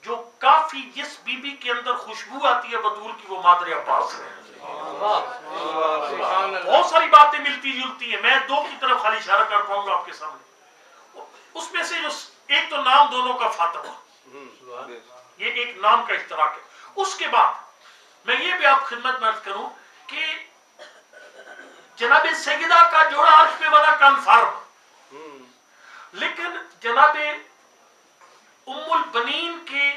جو کافی جس بی بی کے اندر خوشبو آتی ہے بطول کی, وہ مادر عباس ہے. بہت ساری باتیں ملتی جلتی ہیں, میں 2 کی طرف خالی اشارہ کر پاؤں گا آپ کے سامنے. اس میں سے جو ایک تو نام دونوں کا فاطمہ, یہ ایک نام کا اشتراک ہے. اس کے بعد میں یہ بھی آپ خدمت میں عرض کروں کہ جناب سیدہ کا جوڑا عرش پہ بنا کنفرم, لیکن جناب ام البنین کے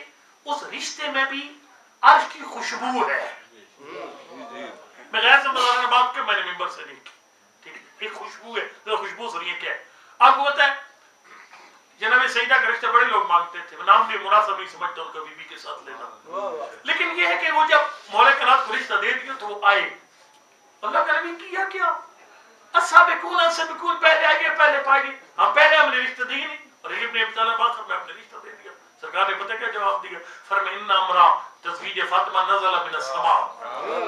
اس رشتے میں بھی عرش کی خوشبو ہے. میں غیر سے بتانا بات کہ میں نے ممبر سے نہیں کی. ٹھیک ایک خوشبو ہے. تو خوشبو ذریعے کیا ہے آپ کو پتا ہے؟ جناب سیدہ کا رشتہ بڑے لوگ مانگتے تھے. میں نام بھی مناسب نہیں سمجھتا ان کا بی بی کے ساتھ لینا. لیکن یہ ہے کہ وہ جب مولا کائنات کو رشتہ دے دیا تو وہ آئے. اللہ کا نبی کیا کیا السابقون پہلے آئے گے پہلے پائے گے. پہلے ہم نے رشتہ دی نہیں اور ابن ابی طالب آخر میں اپنے رشتہ دے دیا. سرکار نے پتہ کیا جواب دیا؟ فرمایا ان امرا تزویج فاطمہ نزل من السماء.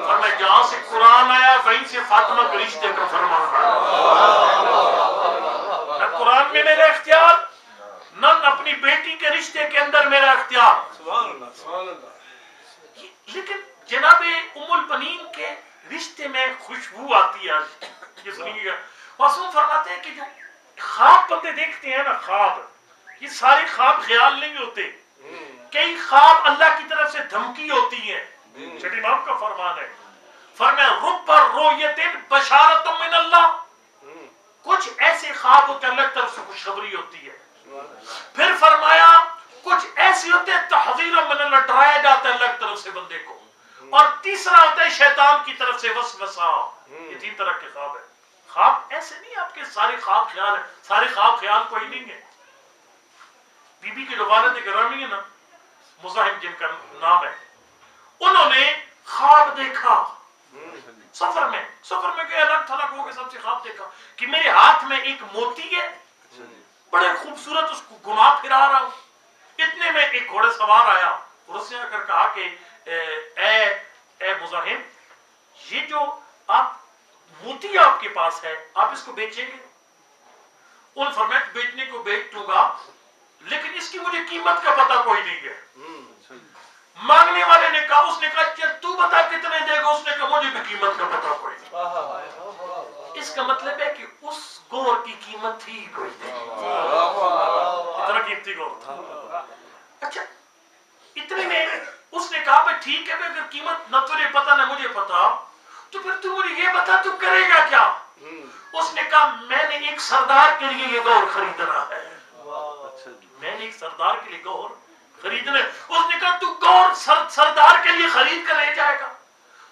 فرمایا جہاں سے قرآن آیا وہیں سے فاطمہ کے رشتے کا فرمان آیا. نہ قرآن میں میرا اختیار نہ اپنی بیٹی کے رشتے کے اندر میرا اختیار. سبحان اللہ سبحان اللہ. لیکن جناب ام البنین کے رشتے میں خوشبو آتی ہے. یہ سنیے گا معصوم فرماتے ہیں کہ جو خواب بندے دیکھتے ہیں نا خواب یہ سارے خواب خیال نہیں ہوتے. کئی خواب اللہ کی طرف سے دھمکی ہوتی ہیں. چھٹی امام کا فرمان ہے. فرمایا رب رؤیت بشارت من اللہ. کچھ ایسے خواب ہوتے ہیں اللہ کی طرف سے خوشخبری ہوتی ہے. پھر فرمایا کچھ ایسے ہوتے ہیں تحذیر من اللہ ڈرایا جاتا ہے اللہ کی طرف سے بندے کو. اور تیسرا ہوتا ہے شیطان کی طرف سے وسوسہ. یہ تین طرح کے خواب ہیں. خواب ایسے نہیں آپ کے سارے خواب خیال ہیں. سارے خواب خیال کوئی نہیں ہے. بی بی کے جو والد گرامی ہے نا مزاحم جن کا نام ہے انہوں نے خواب دیکھا سفر میں کہ الگ تھلگ ہو کے سب سے خواب دیکھا کہ میرے ہاتھ میں ایک موتی ہے بڑے خوبصورت اس کو گھما پھرا رہا ہوں. اتنے میں ایک گھوڑے سوار آیا اور اس نے آ کر کہا کہ اے مزاحم یہ جو آپ موتی آپ کے پاس ہے آپ اس کو بیچیں گے؟ ان فرمایا بیچنے کو بیچ دوں گا لیکن اس کی مجھے قیمت کا پتہ کوئی نہیں ہے. مانگنے والے نے کہا اس نے کہا چل تو بتا کتنے دے گا. اس نے کہا مجھے بھی قیمت کا پتہ کوئی نہیں. اس کا مطلب ہے کہ اس گور کی قیمت تھی کوئی نہیں. اتنا قیمتی گور تھا. اچھا اتنے میں اس نے کہا بھائی ٹھیک ہے اگر قیمت نہ تجھے پتہ نہ مجھے پتہ تو پھر تو مجھے یہ بتا تو کرے گا کیا؟ اس نے کہا میں نے ایک سردار کے لیے یہ گور خریدنا ہے. میں نے ایک سردار کے لیے گور خریدنا ہے. اس نے کہا تو گور سردار کے لیے خرید کر لے جائے گا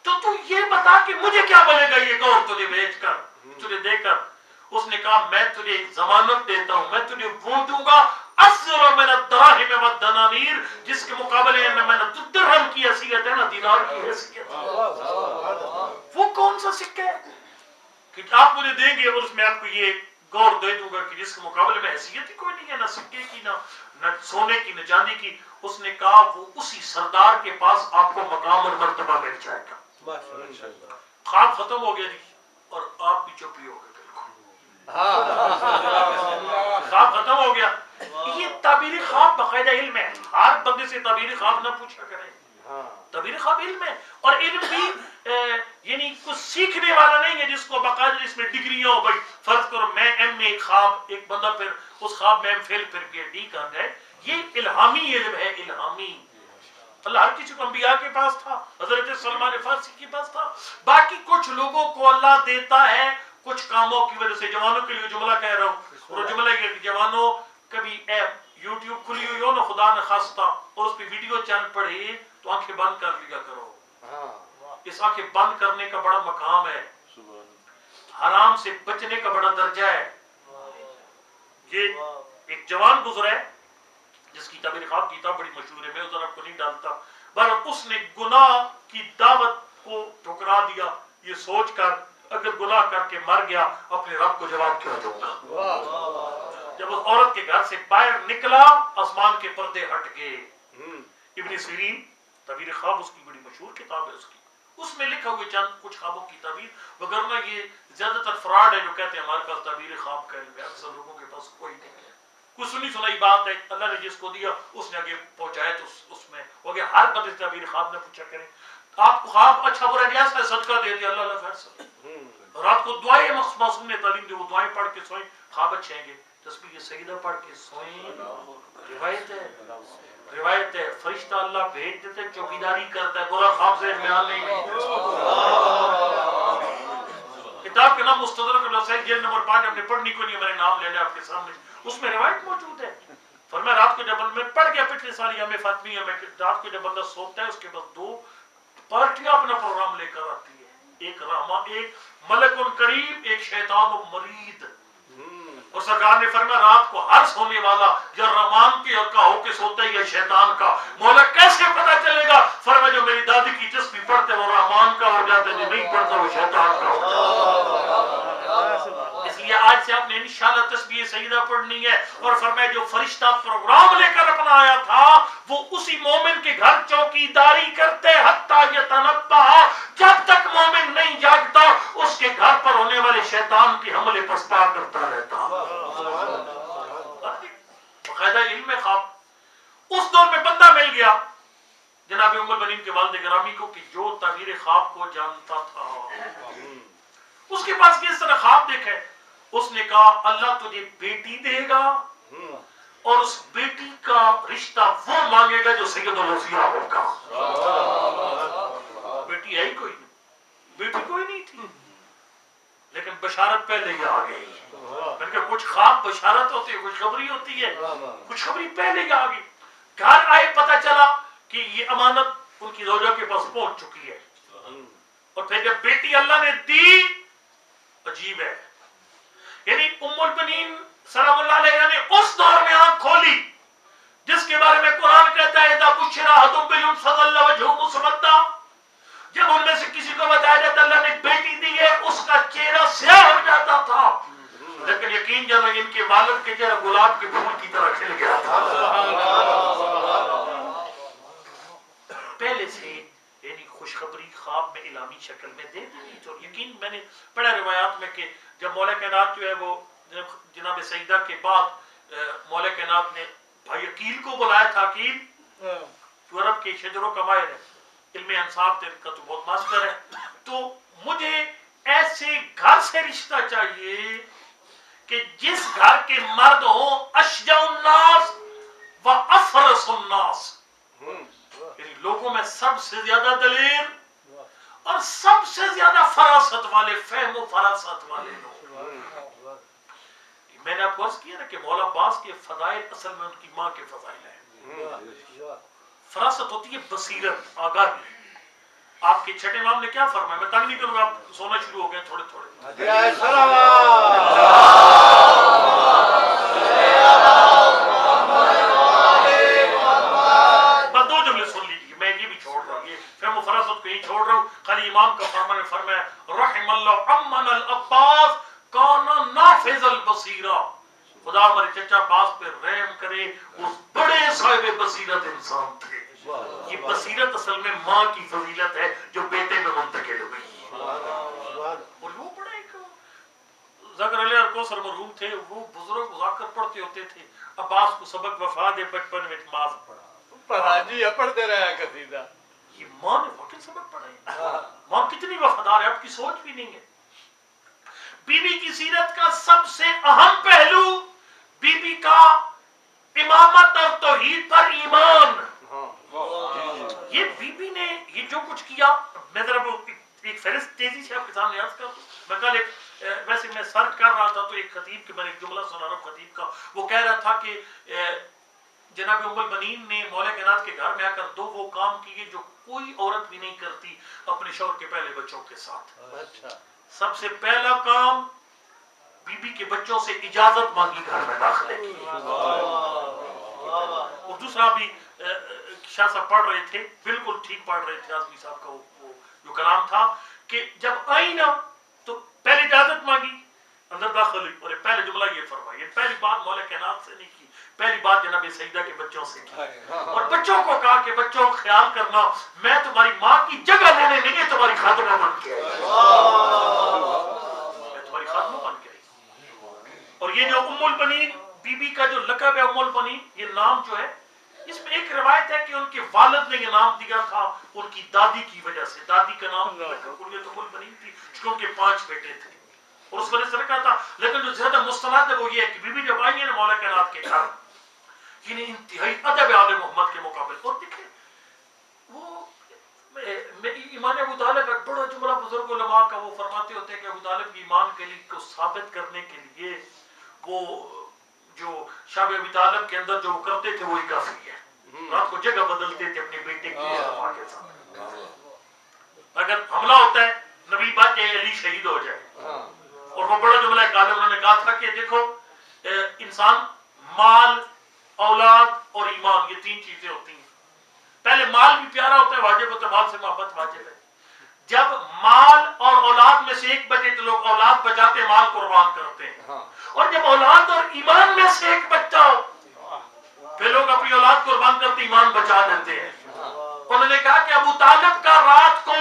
تو تو یہ بتا کہ مجھے کیا ملے گا یہ گور تجھے بیچ کر تجھے دے کر. اس نے کہا میں تجھے ایک ضمانت دیتا ہوں میں تجھے وہ دوں گا افضل من الدراہم والدنانیر جس کے مقابلے میں نے درہم کی حیثیت ہے نہ دینار کی حیثیت. وہ کون سا سکہ ہے کہ آپ مجھے دیں گے اور اس میں آپ کو یہ گور دے دوں گا کہ جس کے مقابلے میں حیثیت ہی کوئی نہیں ہے نہ سکے کی نہ سونے کی نہ چاندی کی. اس نے کہا وہ اسی سردار کے پاس آپ کو مقام اور مرتبہ مل جائے گا. خواب ختم ہو گیا جی اور آپ بھی چپ ہی ہو گئے. خواب ختم ہو گیا. یہ تعبیر خواب باقاعدہ علم ہے. ہر بندے سے تعبیر خواب نہ پوچھا کریں. تعبیر خواب علم ہے اور علم بھی یعنی کچھ سیکھنے والا نہیں ہے جس کو باقاعدہ اس میں ڈگریاں ہو. بھائی فرض کرو میں ایم میں خواب ایک بندہ پھر اس خواب میں ایم فیل پھر پی ایچ ڈی کر گئے. یہ الہامی علم ہے. الہامی اللہ ہر کسی کو انبیاء کے پاس تھا. حضرت سلمان فارسی کے پاس تھا. باقی کچھ لوگوں کو اللہ دیتا ہے کچھ کاموں کی وجہ سے. جوانوں کے لیے جملہ کہہ رہا ہوں اور جملہ یہ جوانوں کبھی ایپ یوٹیوب کھلی ہوئی ہو نا خدا نخواستہ اور اس پہ ویڈیو چل پڑے تو آنکھیں بند کر لیا کرو. اس آنکھیں بند کرنے کا بڑا مقام ہے. حرام سے بچنے کا بڑا درجہ ہے. یہ ایک جوان گزرا ہے جس کی تعبیر خواب کی کتاب بڑی مشہور ہے. میں ادھر آپ کو نہیں ڈالتا. بہرحال اس نے گناہ کی دعوت کو ٹھکرا دیا یہ سوچ کر اگر گناہ کر کے مر گیا اپنے رب کو جواب کیا دوں گا. جب اس عورت کے گھر سے باہر نکلا آسمان کے پردے ہٹ گئے. ابن سیرین تعبیر خواب اس کی بڑی مشہور کتاب ہے. اس میں لکھا ہوئے چند کچھ خوابوں کی تعبیر وگرنہ یہ زیادہ تر فراڈ ہے جو کہتے ہیں ہمارے پاس تعبیر خواب کا علم ہے. اکثر لوگوں کے پاس کوئی نہیں ہے. کچھ سنی سنائی بات ہے اللہ نے جس کو دیا اس نے آگے پہنچایا تو اس میں ہو گیا. ہر بندے سے تعبیر خواب نہ پوچھا کریں. آپ کو خواب اچھا برا جیسا ہے صدقہ دے دیا اللہ خیر سے. رات کو دعائیں معصوم نے تعلیم دی وہ دعائیں پڑھ کے سوئیں خواب اچھے ہیں گے. تسبیح سیدہ پڑھ کے سوئیں. روایت ہے فرشتہ اللہ بھیج دیتے چوکیداری کرتا ہے برا خواب سے بیان نہیں. کتاب کا نام مستدرک الوسائل جلد نمبر 5 آپ نے پڑھنی کو نہیں میں نے نام لینا آپ کے سامنے. اس میں روایت موجود ہے. فرمایا رات کو جب میں پڑھ گیا پچھلے سال یوم فاطمیہ میں کہ رات کو جب بندہ سوتا ہے اس کے بعد دو پارٹیاں اپنا پروگرام لے کر آتی ہے، ایک ملک کریم، ایک شیطان مرید. اور سرکار نے فرمایا رات کو ہر سونے والا یا رحمان کے کا ہو کے سوتا ہے یا شیطان کا. مولا کیسے پتا چلے گا؟ فرمایا جو میری دادی کی تسبیح پڑھتے وہ رحمان کا ہو جاتا ہے، جو نہیں پڑھتا وہ شیطان کا ہو جاتا ہے. اس لیے آج سے آپ نے انشاءاللہ تسبیح سیدہ پڑھنی ہے. اور فرمایا جو فرشتہ پروگرام لے کر اپنا آیا تھا وہ اسی مومن کے گھر چوکیداری کرتے حتیٰ یتنبہ، جب تک مومن نہیں جاگتا اس کے گھر پر ہونے والے شیطان کے حملے پسپا کرتا رہتا. باقاعدہ علم خواب اس دور میں بندہ مل گیا جناب ام المؤمنین کے والد گرامی کو کہ جو تعبیر خواب کو جانتا تھا. اس کے پاس کس طرح خواب دیکھے؟ اس نے کہا اللہ تجھے بیٹی دے گا اور اس بیٹی کا رشتہ وہ مانگے گا جو سید الوزیرا ہوگا. بیٹی ہے ہی کوئی نہیں، بیٹی کوئی نہیں تھی، لیکن بشارت پہلے ہی آ گئی. میں نے کہا کچھ خواب بشارت ہوتی ہے، کچھ خبری ہوتی ہے، کچھ خبری پہلے ہی آ گئی. گھر آئے پتہ چلا کہ یہ امانت ان کی زوجہ کے پاس پہنچ چکی ہے. اور پھر جب بیٹی اللہ نے دی، عجیب ہے، یعنی ام المؤمنین سلام اللہ علیہ نے اس دور میں آنکھ کھولی جس کے بارے میں قرآن کہتا ہے اذا بشر احدهم بالانثى ظل وجهه مسودا. جب ان میں سے کسی کو بتایا جاتا اللہ نے بیٹی دی ہے اس کا چہرہ سیاہ ہو جاتا تھا، لیکن یقین جانو ان کے والد کے چہرہ گلاب کے پھول کی طرح کھل گیا تھا. پہلے سے یعنی خوشخبری خواب میں اعلامی شکل میں دے دی. تو یقین میں نے پڑھا روایات میں کہ جب مولا کائنات جو ہے وہ جناب سیدہ کے بعد مولا کائنات نے بھائی عقیل کو بلایا تھا. عقیل جو عرب کے شجروں کا ماہر ہے، علم انصاف کا تو بہت ماسٹر ہے، تو مجھے ایسے گھر سے رشتہ چاہیے کہ جس گھر کے مرد ہوں اشجع الناس و افرس الناس، یعنی لوگوں میں سب سے زیادہ دلیر اور سب سے زیادہ فراست والے، فہم و فراست والے لوگ. میں نے آپ کو عرض کیا نا کہ مولا عباس کے فضائل اصل میں ان کی ماں کے فضائل ہیں. فراست ہوتی ہے بصیرت، آگاہی. آپ کے چھٹے امام نے کیا فرمایا؟ میں تنگ نہیں کروں گا، آپ سونا شروع ہو گئے تھوڑے تھوڑے. بس دو جملے سن لیجیے، میں یہ بھی چھوڑ رہا ہوں، یہ فہم و فراست کو یہیں چھوڑ رہا ہوں. خالی امام کا فرمان نے فرمایا رحم اللہ عمنا العباس کان نافذ البصیرہ. خدا ہمارے چچا عباس پہ رحم کرے، اس بڑے صاحب بصیرت انسان تھے. یہ بصیرت اصل میں ماں کی فضیلت ہے جو بیٹے میں منتقل ہو گئی. اور وہ بڑے ایک ذکر علی اور کوثر مرحوم تھے، وہ بزرگ مذاکر پڑھتے ہوتے تھے. عباس کو سبق وفا دے بچپن میں ماں پڑھا جی پڑھتے رہا قصیدہ. یہ ماں نے واقعی سبق پڑھائی. ماں کتنی وفادار ہے، آپ کی سوچ بھی نہیں ہے. بی بی کی سیرت کا سب سے اہم پہلو بی بی کا امامت اور توحید پر ایمان. یہ بی بی نے یہ جو کچھ کیا، میں ذرا ایک فہرست تیزی سے آپ کے سامنے عرض کرتا ہوں. میں کل ویسے میں سرچ کر رہا تھا تو ایک خطیب کے میں نے ایک جملہ سنا رہا خطیب کا، وہ کہہ رہا تھا کہ جناب ام المؤمنین نے مولا کائنات کے گھر میں آ کر دو وہ کام کیے جو کوئی عورت بھی نہیں کرتی اپنے شوہر کے پہلے بچوں کے ساتھ. سب سے پہلا کام بی بی کے بچوں سے اجازت مانگی گھر میں داخلے کی. اور دوسرا بھی شاہ صاحب پڑھ رہے تھے، بالکل ٹھیک پڑھ رہے تھے، آزمی صاحب کا وہ جو کلام تھا کہ جب آئی نا تو پہلے اجازت مانگی، اندر داخل ہوئی اور پہلے جملہ یہ فرمایا. پہلی بات مولا کائنات سے نہیں کی، پہلی بات جناب سیدہ کے بچوں سے کی. اور بچوں کو کہا کہ بچوں کو خیال کرنا، میں تمہاری ماں کی جگہ لینے نہیں ہے، تمہاری خاتمہ بن کے آئی، میں تمہاری خاتمہ بن کے آئی. اور یہ جو ام المؤمنین بی بی کا جو لقب ہے ام المؤمنین، یہ نام جو ہے اس میں ایک روایت ہے کہ ان کے والد نے یہ نام دیا تھا ان کی دادی کی وجہ سے. دادی کا نام کنیت ام المؤمنین تھی کیونکہ 5 بیٹے تھے اور اس وجہ سے رکھا تھا. لیکن جو زیادہ مستند ہے وہ یہ ہے کہ بی بی جب آئی ہے نا مولا کائنات کے گھر، یعنی انتہائی ادب آل محمد کے مقابل. اور دیکھیں وہ ایمان ابو طالب ایک بڑا جملہ بزرگ علماء کا وہ فرماتے ہوتے ہیں کہ ابو طالب کی ایمان کے لیے کو ثابت کرنے کے لیے وہ جو شب ابی طالب کے اندر جو کرتے تھے وہی کافی ہے. رات کو جگہ بدلتے تھے اپنے بیٹے کی مصطفیٰ کے ساتھ. اگر حملہ ہوتا ہے نبی بات کہ علی شہید ہو جائے. اور وہ بڑا جملہ ایک عالم انہوں نے کہا تھا کہ دیکھو انسان مال اولاد اور ایمان یہ تین چیزیں ہوتی ہیں. پہلے مال بھی پیارا ہوتا ہے واجب ہوتا ہے, مال سے محبت واجب ہے. جب مال اور اولاد میں سے ایک بچے تو لوگ اولاد بچاتے مال قربان کرتے ہیں, اور جب اولاد اور ایمان میں سے ایک بچہ ہو پھر لوگ اپنی اولاد قربان کرتے ایمان بچا دیتے ہیں. انہوں نے کہا کہ ابو طالب کا رات کو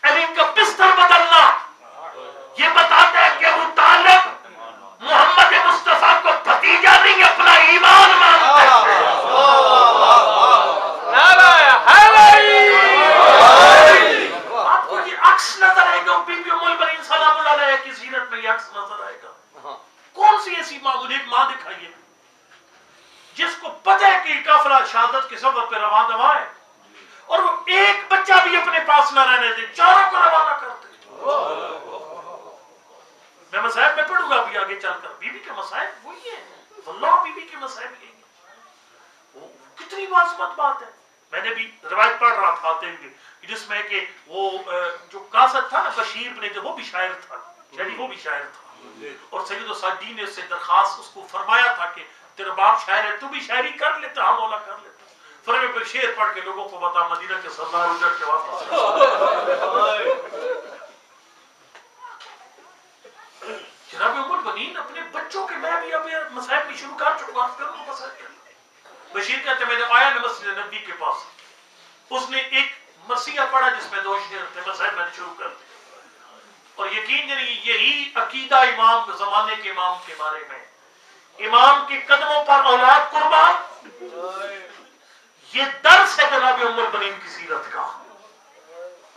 علی کا بستر بدلنا یہ بتاتا ہے کہ ابو طالب محمد مصطفیٰ کو بھتیجا نہیں اپنا ایمان مانتے ہیں. آپ کو یہ عکس نظر آئے گا بی بی ام البنین سلام اللہ علیہ کی سیرت میں یہ عکس نظر آئے گا. کون سی ایسی ماں, مجھے ایک ماں دکھائیے جس کو پتہ ہے کہ قافلہ شہادت کے سفر پہ روانہ ہے اور وہ ایک بچہ بھی اپنے پاس نہ رہنے دے, چاروں کو روانہ کرتے. میں مصائب میں پڑھوں گا ابھی آگے چل کر. بی بی کے مصائب وہی ہیں, واللہ بی بی کے مصائب یہی ہیں. کتنی معصومت بات ہے. میں نے بھی روایت پڑھ رہا تھا آتے ہوئے جس میں کہ وہ جو قاصد تھا نا بشیر بن وہ بھی شاعر تھا, یعنی وہ بھی شاعر تھا, اور سید الساجدین نے اس سے درخواست اس کو فرمایا تھا کہ تیرا باپ شاعر ہے تو بھی شاعری کر لیتا, ہم مولا کر لیتا. فرمایا پھر شعر پڑھ کے لوگوں کو بتا مدینہ کے سردار اجڑ کے واپس. جناب ام البنین اپنے بچوں کے, میں بھی اب مصائب بھی شروع کر چکا ہوں. بشیر کہتے میں جب آیا نا مسجد نبی کے پاس, اس نے ایک مرثیہ پڑھا جس میں 2 شعر تھے. مصائب میں نے شروع کر دیا, اور یقین جنی یہی عقیدہ امام زمانے کے امام کے بارے میں, امام کے قدموں پر اولاد قربان, یہ درس ہے جناب ام البنین کی سیرت کا.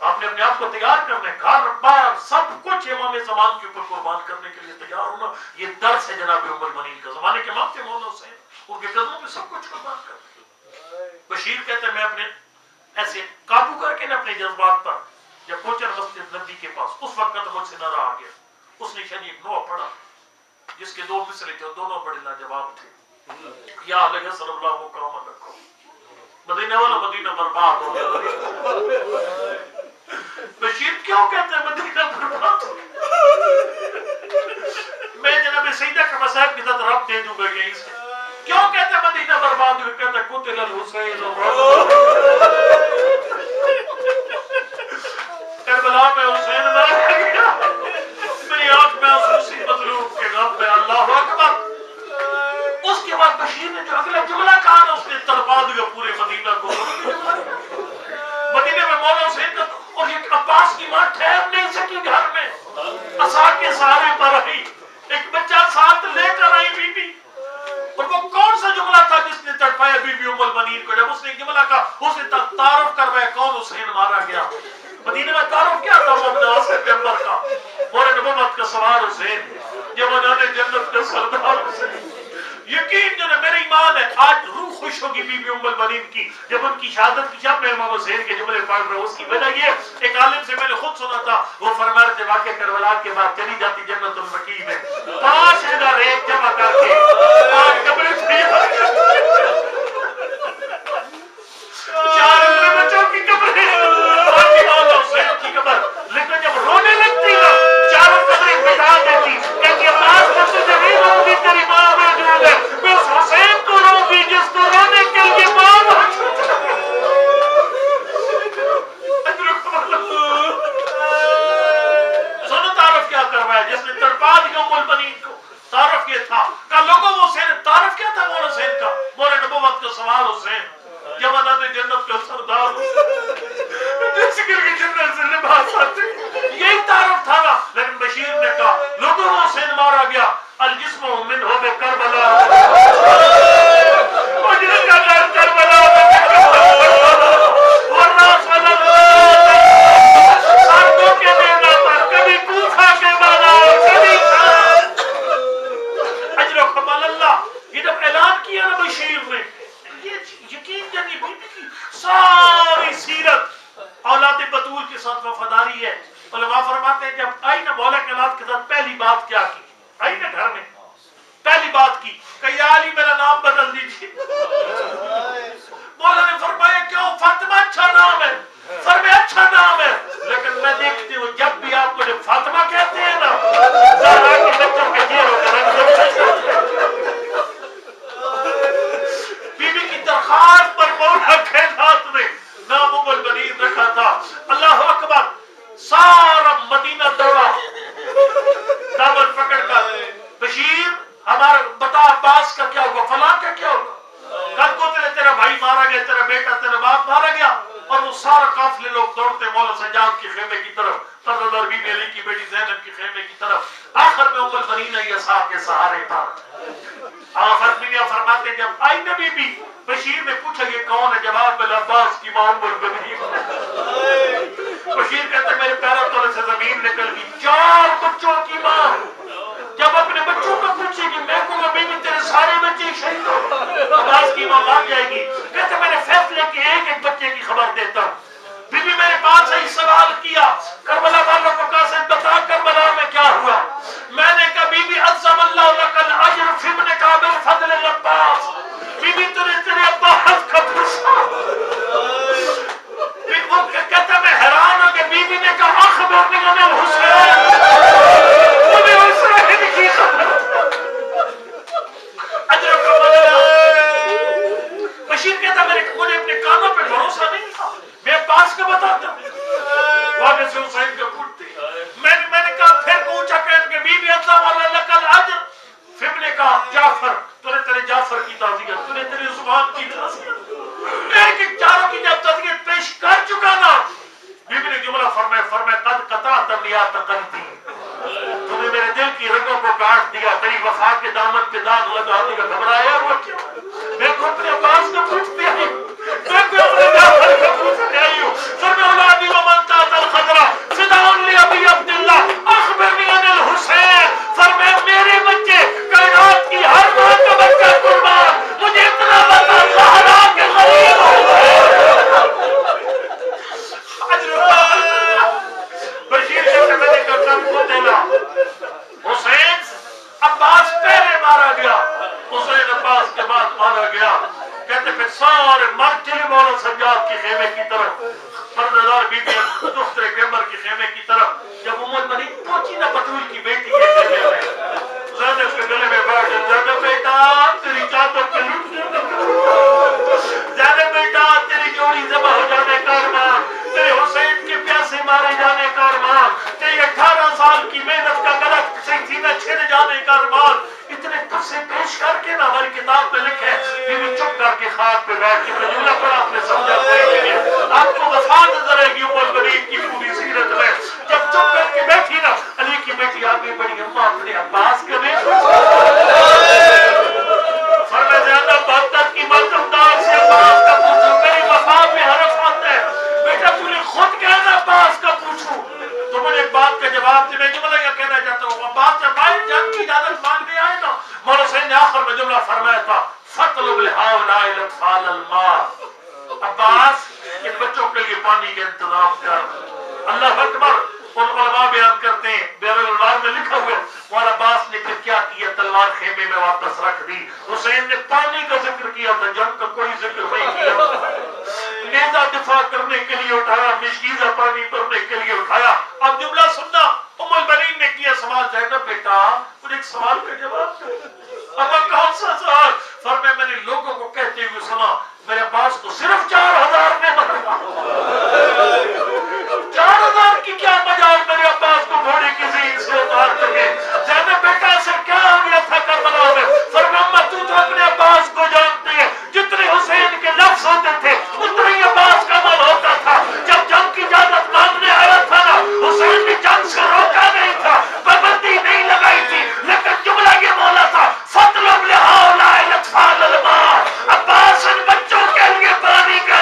آپ نے اپنے آپ کو تیار کرنا ہے, گھر بار سب کچھ امام زمان کے اوپر قربان کرنے کے لیے تیار ہونا, یہ درس ہے جناب ام البنین کا. زمانے کے امام تھے مولانا حسین, ان کے قدموں پہ سب کچھ قربان کرتے. بشیر کہتے ہیں میں اپنے ایسے قابو کر کے نہ اپنے جذبات پر جب پہنچا مسجد نبی کے پاس, اس وقت مجھ سے نہ رہا گیا. اس نے شریف نوح پڑھا جس کے 2 مصرے تھے, دونوں بڑے لاجواب تھے. یا علیہ صلی اللہ مقام رکھو, مدینہ والا مدینہ برباد ہو گیا. بشیر کیوں کہتے ہیں مدینہ برباد ہو گیا؟ میں جناب سیدہ کا مصائب کے ساتھ رب دے دوں گا یہیں سے. کیوں کہتے ہیں مدینہ برباد ہو گیا؟ کہتے ہیں قتل الحسین کربلا میں حسین مارا گیا, میری آنکھ میں آنسو مظلوم کے غم میں. اللہ اکبر. اس کے بعد بشیر نے جو اگلا جملہ کہا نا اس نے تڑپا دیا پورے مدینہ کو. مدینہ میں مولا حسین کا, اور یہ عباس کی ماں ٹھہر نہیں سکی گھر میں, عصا کے سہارے پر رہی, ایک بچہ ساتھ لے کر آئی بی بی. اور وہ کون سا جملہ تھا جس نے تڑپایا بی بی ام البنین کو؟ جب اس نے ایک جملہ کہا, اس نے تعارف کروایا کون حسین مارا گیا. مدینہ میں تعارف کیا تھا؟ وہ اپنے آسر پیمبر کا, اور نبوت کا سوار حسین, جب انہوں نے جنت کا سردار حسین. یقین جو ہے میرا ایمان ہے, آج روح خوش ہوگی بی بی ام البنین کی جب ان کی شہادت کی. جب میں امام حسین کے جملے پڑھ رہا ہوں, اس کی وجہ یہ, ایک عالم سے میں نے خود سنا تھا, وہ فرما رہے تھے واقعہ کربلا کے بعد چلی جاتی جنت المکی میں 5,000 ریت جمع کر کے 5 قبریں تیار کرتی, 4 بچوں کی قبریں, باقی مولا حسین کی قبر. لیکن جب رونے لگتی نا, 4 قبریں بٹھا دیتی, کہتی عباس میں تجھے نہیں رہوں گی, تیری ماں موجود ہے, میں اس حسین کو رہوں گی جس کو رونے کے لیے ماں موجود ہے. سنو تعارف کیا کروایا جس نے تڑپا دیا ام البنین کو. تعارف یہ تھا کہ لوگوں وہ حسین, تعارف کیا تھا مولا حسین کا؟ مولا نبوت کا سوار حسین, جمانت جنت کا سردار جس کے لیے جنت سے لباس آتے, یہی تعارف تھا نا. لیکن بشیر نے کہا لوگوں وہ حسین مارا گیا, الجسم من ہو بے کربلا, مجرم کا در کربلا ورنہ سردوں کے میدہ پر کبھی کوفہ کے بازار, کبھی اجر و کمال. اللہ یہ جب اعلان کیا نا بشیر نے, یہ یقین جانی بی بی کی ساری سیرت اولاد بطول کے ساتھ وفاداری ہے. علماء فرماتے ہیں جب آئی نا مولا کے اولاد کے ساتھ پہلی بات کیا کی, آئی نا گھر میں پہلی بات کی کہ یا علی میرا نام بدل دیجیے. مولا نے فرمایا کیوں؟ فاطمہ اچھا نام ہے. فرمایا اچھا نام ہے لیکن میں دیکھتی ہوں جب بھی آپ مجھے فاطمہ کہتے ہیں نا زہرا کے بچوں کے چہروں کا رنگ بی بی کی درخواست پر مولا کائنات نے نام ام البنین رکھا تھا. اللہ اکبر. سارا مدینہ دوڑا دامن پکڑ کر بشیر ہمارا بتا عباس کا کیا ہوا، فلاں کا کیا ہوا. کل کو تیرا بھائی مارا گیا، تیرا بیٹا تیرا باپ مارا گیا. اور وہ سارا قافلے لوگ دوڑتے مولا سجاد کے خیمے کی طرف، پردہ بی بی علی کی بیٹی زینب کے خیمے کی طرف. آخر میں ام البنین یسع کے سہارے پر آخر میں فرماتے جب آئی نا بی بی بشیر نے پوچھا یہ کون ہے؟ جواب میں عباس کی ماں ام البنین. بشیر کہتے میرے پیروں تلے سے زمین نکل گئی. 4 بچوں کی ماں جب اپنے بچوں کو پوچھے کہ میں کو بی بی تیرے سارے بچے شہید ہو، عباس کی ماں مان جائے گی. کہتے میں نے فیصلے کے ایک ایک بچے کی خبر دیتا ہوں. بی بی میرے پاس ہی سوال کیا کربلا والوں کو کیسے بتا کربلا میں کیا ہوا. میں نے کہا بی بی عظم اللہ لک الاجر فی ابن کعب فضل العباس. بی بی تیرے عباس کا پوچھا. وہ کہتا میں حیران ہوں کہ بی بی نے کہا اخبرنی عن الحسین. مجھے حسین کی خبر. اجر کا بدلہ. بشیر کہتا مجھے اپنے کانوں پہ بھروسہ نہیں تھا، میں عباس کو بتاتا ہوں. واقع سے حسین کو پوچھتی. میں نے کہا پھر پوچھا کہ بی بی عظم اللہ لک الاجر. پھر نے کہا جعفر تیرے جعفر کی تعزیت، تیری زبان کی تعزیت. ایک ایک چاروں کی جب تعزیت پیش کر چکا نا بی بی نے جملہ فرمایا قد قطعت لیات قلبی. تو نے میرے دل کی رگوں کو کاٹ دیا، تیری وفا کے دامن پہ داغ لگا دیا. گھبرایا وہ کیا؟ میں کو اپنے عباس کو پوچھتے ہیں، میں کو اپنے جعفر کو پوچھتے آئی ہوں. فرمایا اولادی ومن تحت الخضر فداء لابی عبداللہ اخبرنی عن الحسین. فرمایا میرے بچے کائنات کی ہر ماں کا بچہ قربان، مجھے اتنا بتا زہرا کے غریب بشیر کے میں نے کہا کو دینا. حسین عباس پہلے مارا گیا، حسین عباس کے بعد مارا گیا. کہتے پھر سارے مر چلے مولا سجاد کے خیمے کی طرف، پردہ بی بی دوسرے پیغمبر کے خیمے کی طرف. جب ام البنین پہنچی نا بطول کی بیٹی کے خیمے میں، زینب کے گلے میں بیٹھ گئی. زینب بیٹا تیری چادر کے لٹ، زینب بیٹا تیری جوڑی ذبح ہو جانے کا ارمان، تیرے حسین کے پیاسے مارے جانے کا ارمان، تیری 18 سال کی محنت کا غلط سینہ چھن جانے کا ارمان. اتنے قصے پیش کر کے نا ہماری کتاب میں لکھے. بی بی چپ کر کے خاک پہ بیٹھ کے جملہ پڑھا آپ نے سمجھا کوئی نہیں. آپ کو وفا نظر آئے گی ام البنین کی پوری سیرت میں. جب چپ کر کے بیٹھی نا علی کی بیٹی آگے بڑی، اماں اپنے عباس کے میں فرمایا زینب بہتر کی ماتمدار سے عباس کا پوچھو. میری وفا میں حرف آتا ہے بیٹا، تو نے خود کہنا عباس کا پوچھو. تو مجھے ایک بات کا جواب دے. میں جملہ یہ کہنا چاہتا ہوں، عباس سے بھائی جنگ کی اجازت مانگنے آئے نا، مولا حسین نے آخر میں جملہ فرمایا تھا فَاطْلُبْ لِهَٰؤُلَاءِ الْأَطْفَالَ الْمَاءَ. عباس ان بچوں کے لیے پانی کا انتظام کر. اللہ اکبر. اور علماء بیان کرتے ہیں، بیر الانوار میں لکھا ہوا مولا عباس نے پھر کیا کیا، تلوار خیمے میں واپس رکھ دی. حسین نے پانی کا ذکر کیا تھا، جنگ کا کوئی ذکر نہیں کیا. نیزہ دفاع کرنے کے لیے اٹھایا، مشکیزہ پانی بھرنے کے لیے اٹھایا. اب جملہ سننا، ام البنین نے کیا سوال. زینب بیٹا مجھے ایک سوال کا جواب دے. ابا کون سا سوال؟ فرمایا میں نے لوگوں کو کہتے ہوئے سنا میرے عباس کو صرف 4000 میں مرا. 4000 کی کیا مجال میرے عباس کو گھوڑے کی زین سے اتار سکے. زینب بیٹا ایسا کیا ہو گیا تھا کربلا میں؟ فرمایا تو اپنے عباس کو جانتے ہیں، جتنے حسین کے لفظ ہوتے تھے اتنا ہی عباس کا عمل ہوتا تھا. جب جنگ کی اجازت مانگنے آیا تھا نا، حسین نے جنگ سے روکا نہیں تھا، پابندی نہیں لگائی تھی، لیکن جملہ یہ بولا تھا فَاطْلُبْ لِهَٰؤُلَاءِ الْأَطْفَالَ الْمَاءَ. عباس ان بچوں کے لیے پانی کا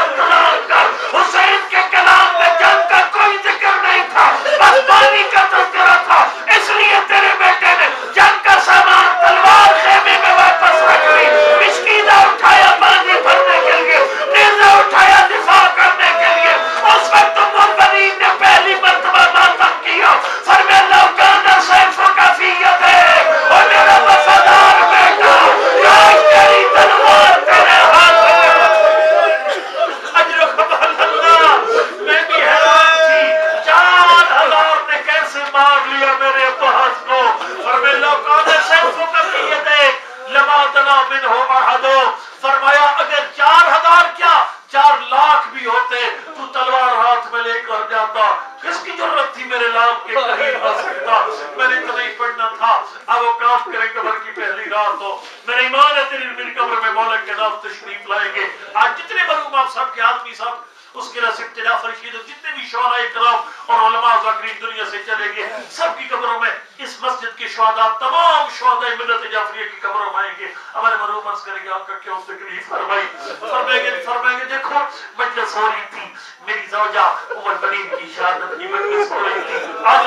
رات ہو. میرا ایمان ہے تیری میری قبر میں مولا کے نام تشریف لائیں گے. آج جتنے مرحوم آپ صاحب کے آدمی صاحب اس کے رس ابتدا فرشید جتنے بھی شہداء کرام اور علماء ذاکرین دنیا سے چلے گئے سب کی قبروں میں اس مسجد کے شہداء تمام شہداء ملت جعفریہ کی قبروں میں آئیں گے. ہمارے مرحوم عرض کریں گے آپ کا کیوں تکلیف فرمائیں گے دیکھو مجلس ہو رہی تھی میری زوجہ ام البنین کی شہادت کی مجلس ہو رہی تھی. آج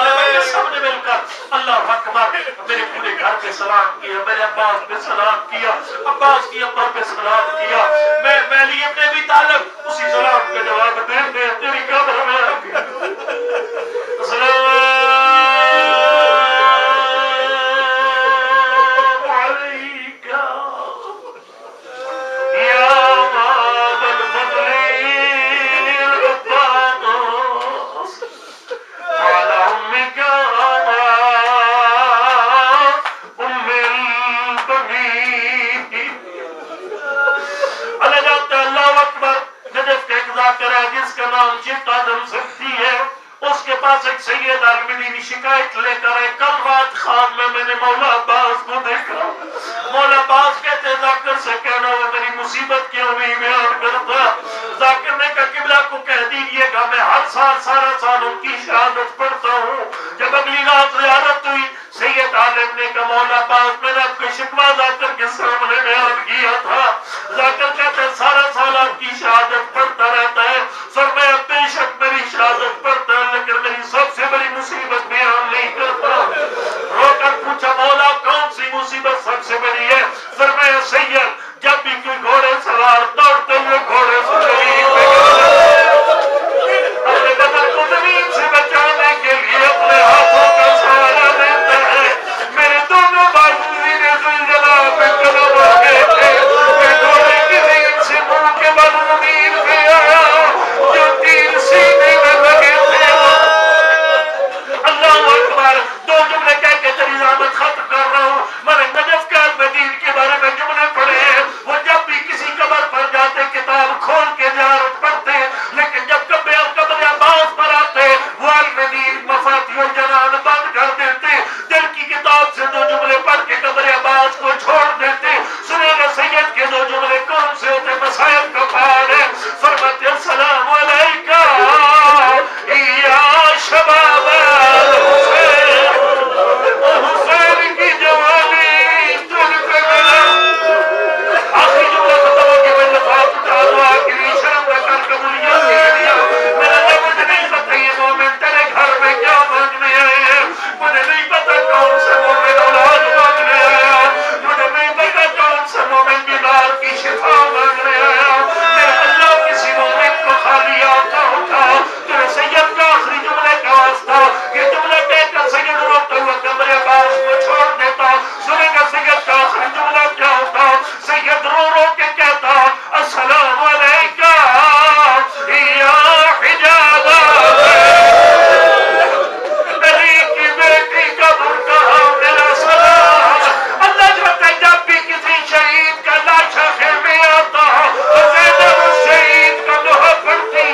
سب نے مل کر اللہ اکبر میرے پورے گھر پہ سلام کیا, میرے عباس پہ سلام کیا, عباس کی ابا پہ سلام کیا. میں علی ابن ابی طالب اسی سلام کا جواب دے تیری قبر میں آ گیا. السلام علیکم یا باب الفضل العباس وعلى امك ام البنين. اللہ جانتا ہے اللہ اکبر. نجف کا ایک ذاکر ہے جس کا نام چٹ آدم سکتی ہے. اس کے پاس ایک سید عالمدینی شکایت لے کر ہے. کل رات خواب میں نے مولا عباس کو دیکھا. مولا عباس کہتے ذاکر سے کہنا وہ میری مصیبت کیوں نہیں بیان کرتا. ذاکر نے کہا قبلہ کو کہہ دیجیے گا میں ہر سال سارا سال ان کی شہادت پڑھتا ہوں. جب اگلی رات زیارت ہوئی سید عالم نے کہا مولا عباس میں نے آپ کو شکوہ ذاکر کے سامنے بیان کیا تھا. ذاکر کہتے ہیں سارا سال آپ کی شہادت پڑھتا رہتا ہے. فرمایا بے شک میری شہادت پڑھتا ہے لیکن میری سب سے بڑی مصیبت بیان نہیں کرتا. رو کر پوچھا مولا کون سی مصیبت سب سے بڑی ہے. فرمایا سید جب بھی کوئی گھوڑے سوار دوڑتے ہوئے گھوڑے سے اپنے بدن کو زمین سے بچانے کے لیے اپنے ہاتھوں کا سہارا دیتا ہے. میرے دونوں بازو زینے زلزلہ پہ قدم ہو گئے تھے. میں گھوڑے کی زین سے منہ کے بل زمین پہ آیا جو تیر سینے میں لگے تھے. اللہ اکبر. دو جملے کہہ کے تیری زحمت ختم کر رہا ہوں. میں نے نجف کے المدین کے بارے میں جملے پڑھے ہیں. وہ جب بھی کسی قبر پر جاتے کتاب کھول کے زیارت پڑھتے لیکن جب قبر عباس پر آتے وہ المدین مفاتیح الجنان بند کر دیتے. دل کی کتاب سے دو جملے پڑھ کے قبر عباس کو چھوڑ دیتے. سنے گا سید کے دو جملے کون سے ہوتے مسائل کا پہاڑ ہے. فرماتے السلام علیکم یا شباب الحسین. حسین کی جوانی تجھ پہ ملا. آخری جملہ ختم ہو کے میں لفاظ اٹھا دو آخری شرم نہ کر قبولیت کے لیا. میرا اللہ مجھے نہیں پتا یہ مومن تیرے گھر میں کیا مانگنے آئے ہیں. مجھے نہیں پتا کون سے مومن اولاد مانگنے آیا. مجھے نہیں پتا کون سے مومن بیمار کی شفا مانگنے آیا. میرا اللہ کسی مومن کو خالی آتا ہوتا تیرے سید کا آخری جملے کا واسطہ یہ جملہ کہہ کر سید روتا ہوا قبر عباس کو چھوڑ دیتا. سنے گا سید کا آخری جملہ کیا ہوتا. سید رو رو کے کہتا السلام علیکم یا حجاب علی کی بیٹی کا برقع میرا سلام. اللہ جاتا ہے جب بھی کسی شہید کا لاش آخر میں آتا تو زینب اس شہید کا دعا پڑھتی.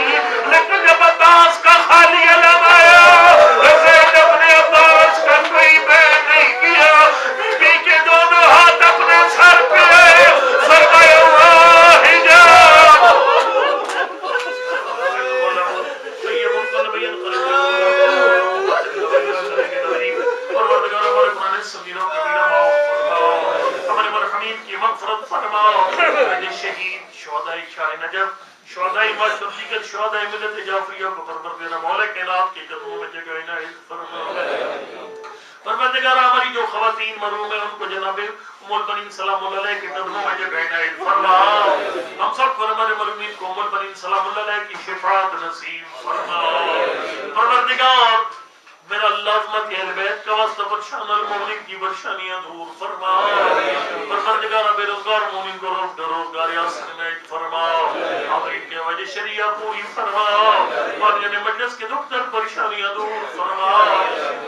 لیکن جب عباس کا خالی علم آیا زینب نے عباس کا کوئی بیان نہیں کیا. بی کے دونوں ہاتھ اپنے سر پہ آئے. فرمایا اللہ حجاب ہمارے مرحومین کی مغفرت فرماؤ. شہید شہداء شاہ نجف شہداء معاشر دیگر شہداء ملت جعفریہ کو پروردگار مولا کائنات کے قدموں میں جگہ عنایت فرماؤ. پروردگار ہماری جو خواتین مرحوم ہیں ان کو جناب ام البنین سلام اللہ علیہ کے قدموں میں جگہ عنایت فرماؤ. ہم سب کو ہمارے مرحومین کو ام البنین سلام اللہ علیہ کی شفاعت نصیب فرماؤ. پروردگار میرا اللہ عظمت اہل بیت کا واسطہ پریشان المومنین کی پریشانیاں دور فرماؤ. پروردگار بے روزگار مومن کو روزگار یاسر عنایت فرماؤ. حاضرین کے وجہ شریعہ پوری فرماؤ. مالیان مجلس کے دکھ در پریشانیاں دور فرماؤ.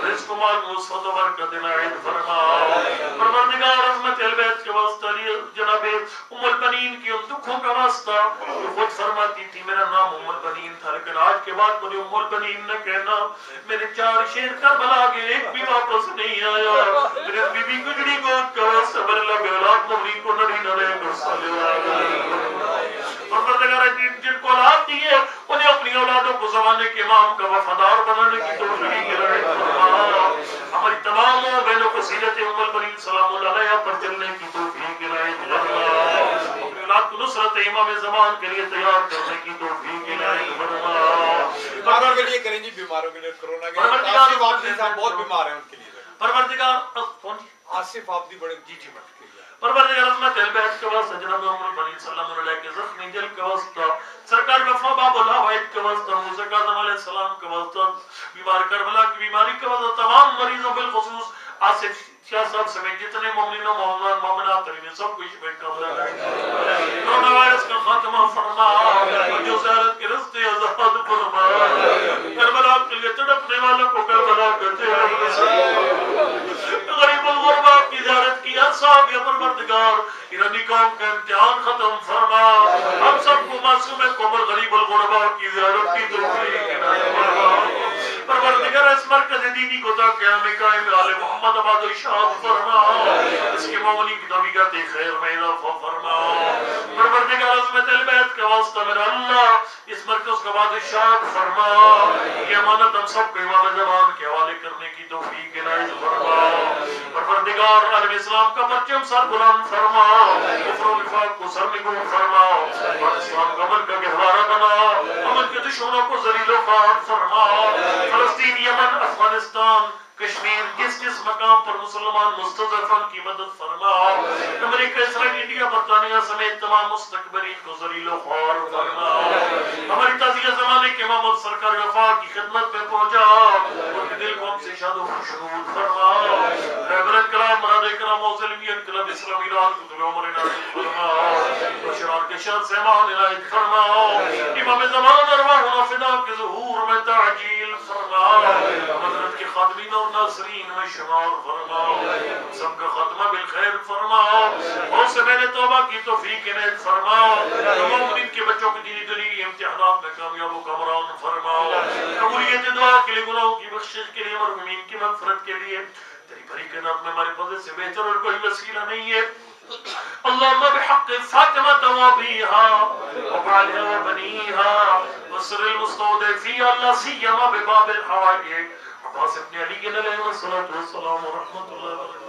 رزق و مال وسعت و برکت عنایت فرماؤ. پروردگار عظمت اہل بیت کے واسطہ جناب ام البنین کی ان آنکھوں کا واسطہ جو خود فرماتی تھی میرا نام ام البنین تھا لیکن آج کے بعد مجھے ام البنین نہ کہنا. میرے 4 شیر کربلا کے ایک بھی واپس نہیں آیا. میرے بی بی گجڑی گود کا صبر اللہ بے اولاد مغری کو نبی نہ رہے گا صلی اللہ علیہ. اور پردگار جن کو اولاد دی ہے انہیں اپنی اولادوں کو زمانے کے امام کا وفادار بنانے کی توفیق فرما. ہماری تمام بہنوں کو سیرت ام البنین سلام اللہ علیہ پر چلنے کی توفیق عنایت فرما. اپنی اولاد کو نصرت امام زمان کے لیے تیار کرنے کی توفیق عنایت فرما. بیماروں کے لیے کریں جی, بیماروں کے لیے, کورونا کے لیے. آصف آبدی صاحب بہت بیمار ہیں, ان کے لیے پروردگار کون جی آصف آبدی بڑے جی پروردگار عظمت البیت کے واسطہ جناب ام البنین صلی اللہ علیہ کے زخمی دل کے واسطہ سرکار وفا باب الحوائد کے واسطہ موسیٰ اعظم علیہ السلام کے واسطہ بیمار کربلا کی بیماری کے واسطہ تمام مریضوں بالخصوص آصف شاہ صاحب سمیت جتنے مومنین و مومنات ہیں سب کو شفا کاملہ کرونا وائرس کا خاتمہ فرما. جو زیارت کے رستے آزاد فرما. کربلا کے لیے تڑپنے والوں کو کربلا کرتے غریب الغربا کی زیارت کی اصحاب یا پروردگار ایرانی قوم کا امتحان ختم فرما. ہم سب کو معصوم قوم غریب الغربا کی زیارت کی توفیق عنایت فرما. پروردگار اس مرکز دینی کو تا قیام قائم آل محمد آباد و اشاعت فرما. اس کے مومنین کی طبیعت خیر میں اضافہ فرما. پروردگار عظمت البیت کے واسطہ میرا اللہ اس مرکز کا بادشاہ فرما. یہ امانت ہم سب کو امام زمان کے حوالے کرنے کی توفیق عنایت فرما. پروردگار عالم اسلام کا پرچم سر بلند فرما. کفر و نفاق کو سرنگون فرما. اور اسلام کا امن کا گہوارہ بنا. امن کے دشمنوں کو ذلیل و خوار فرما. فلسطین, یمن, افغانستان, کشمیر, جس جس مقام پر مسلمان مستضعفان کی مدد فرما. امریکہ, اسرائیل, انڈیا, برطانیہ سمیت تمام مستکبرین کو ذلیل و خوار فرما. ہماری تعزیہ زمانے کے امام سرکار وفا کی خدمت میں پہنچا. ان کے دل کو ہم سے شاد و خوشنود فرما. رہبر انقلاب, مراد اکرام, موزلمی انقلاب اسلامی ایران کو طول عمر عنایت فرما. بشرار کے شر سے امان عنایت فرما. امام زمان ارواحنا فدا کے ظہور میں تعجیل فرما. حضرت کے خادمین اور ناصرین میں شمار فرما. سب کا خاتمہ بالخیر فرما. اور سے میں نے توبہ کی توفیق عنایت فرما. تمام ان کے بچوں کی دینی دلی امتحانات میں کامیاب و کامران فرما. قبولیت دعا کے لیے, گناہوں کی بخشش کے لیے, مرحومین کی مغفرت کے لیے تیری بھری کائنات میں ہمارے فضل سے بہتر اور کوئی وسیلہ نہیں ہے. اللهم بحق فاطمة وابيها وبعلها وبنيها وسر المستودعين لا سيما بباب الحوائج عباس ابن علي عليه الصلاة والسلام ورحمة الله وبركاته.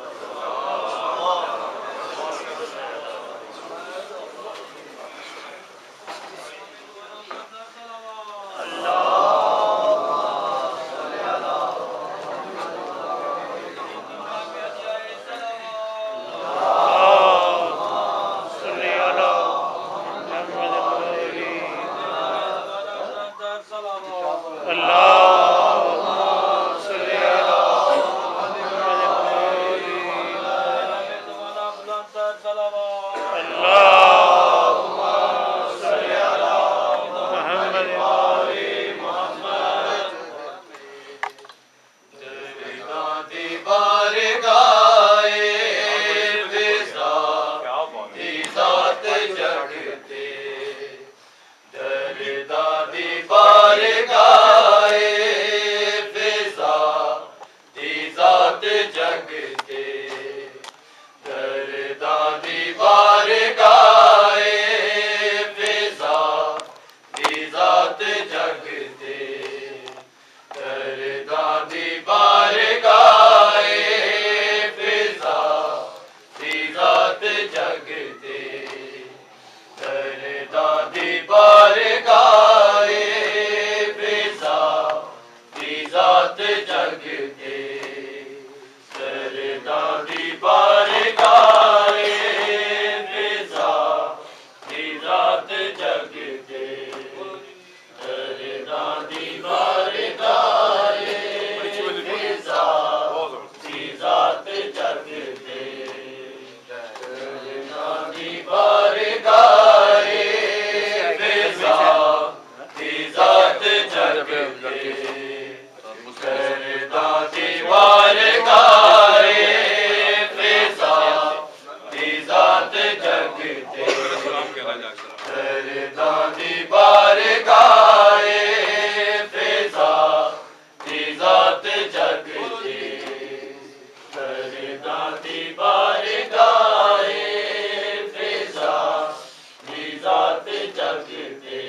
جگتے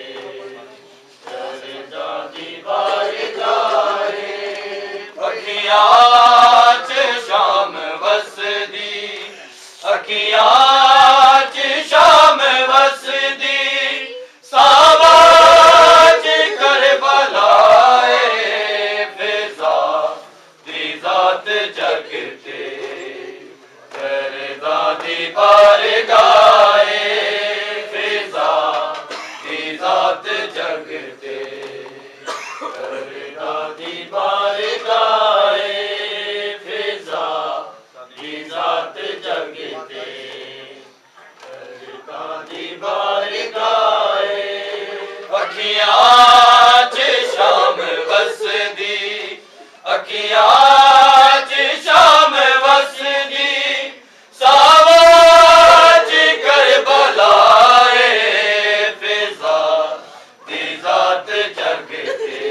دردا دی بارگاہے اکھیاں چ شام وسدی اکھیاں چ شام وسدی ساواں چ کربلا اے فضا دی ذات جگتے دردا دی بارگاہ فضا دی ذات جگتے دردا دی بارگاہ فضا دی ذات جگتے دردا دی بارگاہ اکھیاں چ شام وسدی اکھیاں چ شام وسدی ساواں چ کربلا اے فضا دی ذات جگتے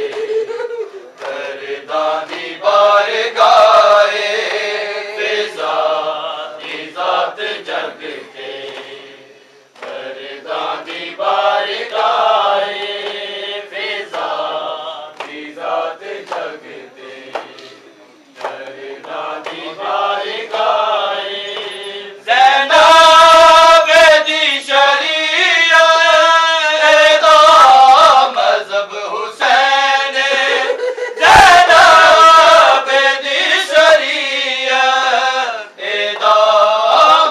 دردا دی بارگاہ فضا دی ذات جگتے دردا دی بارگاہ فضا دی ذات جگتے دردا دی بارگاہ زینب دی شریعت دا مذہب حسین زینب دی شریعت دا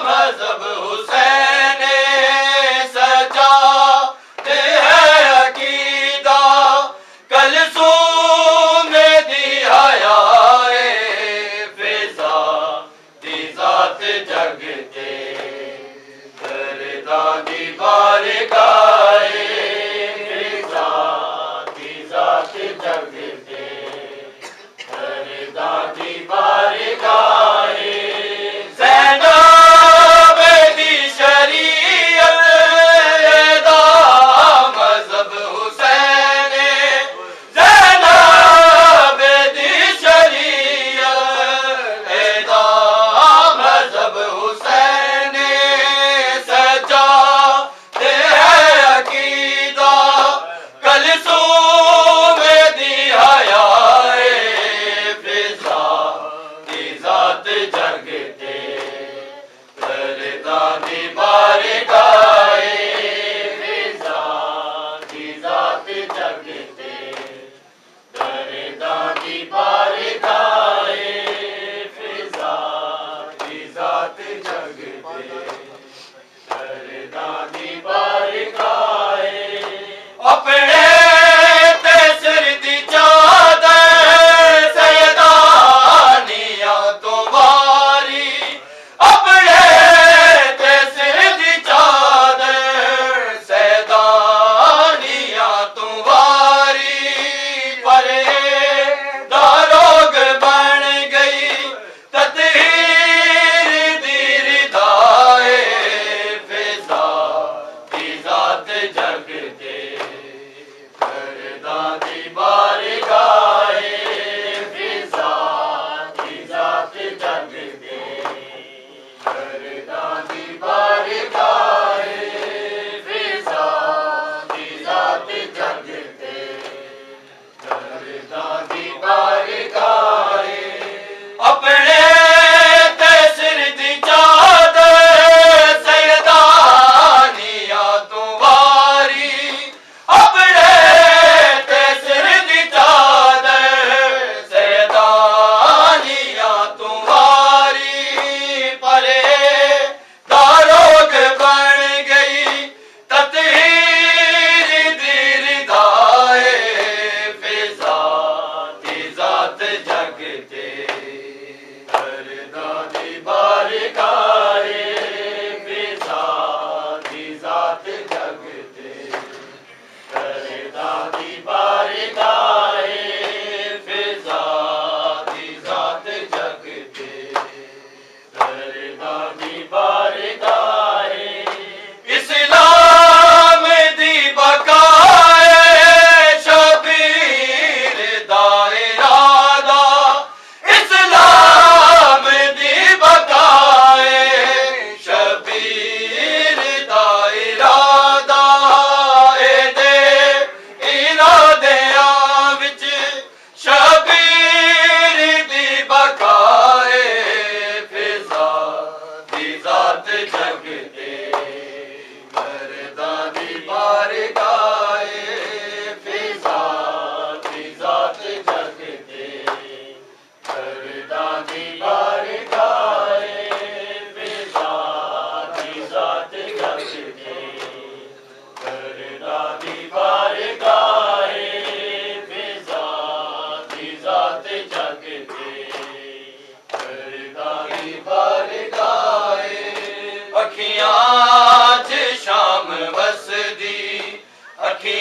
مذہب حسین سجاتے ہے عقیدہ کلثوم دی حیا فضا دی ذات جگتے دردا دی بارگاہ فضا دی ذات جگتے دردا دی بارگاہ زینب دی شریعت دا مذہب حسین زینب دی شریعت دا مذہب حسین سجاتے ہے عقیدہ کلثوم دی حیا فضا دی ذات جگتے دردا دی بارگاہ فضا دی ذات جگتے دردا دی بارگاہ فضا دی ذات جگتے دردا دی بارگاہ اپنے تے سر دی چادر سیدانیاں تو واری اپنے تے سر دی چادر سیدانیاں تو واری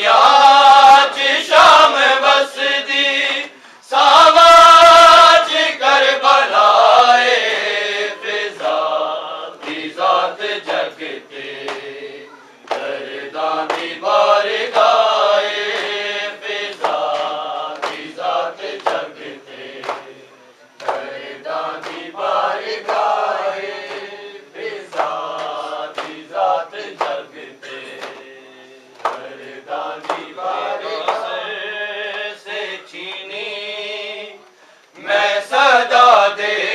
آج شام وسدی ساواج کربلائے فضا دی ذات جگتے درداں دی بارگاہ فضا دی ذات جگتے درداں دی بارگاہ فضا دی ذات جگتے درداں دی بارگاہ سے چھینی میں صدا دے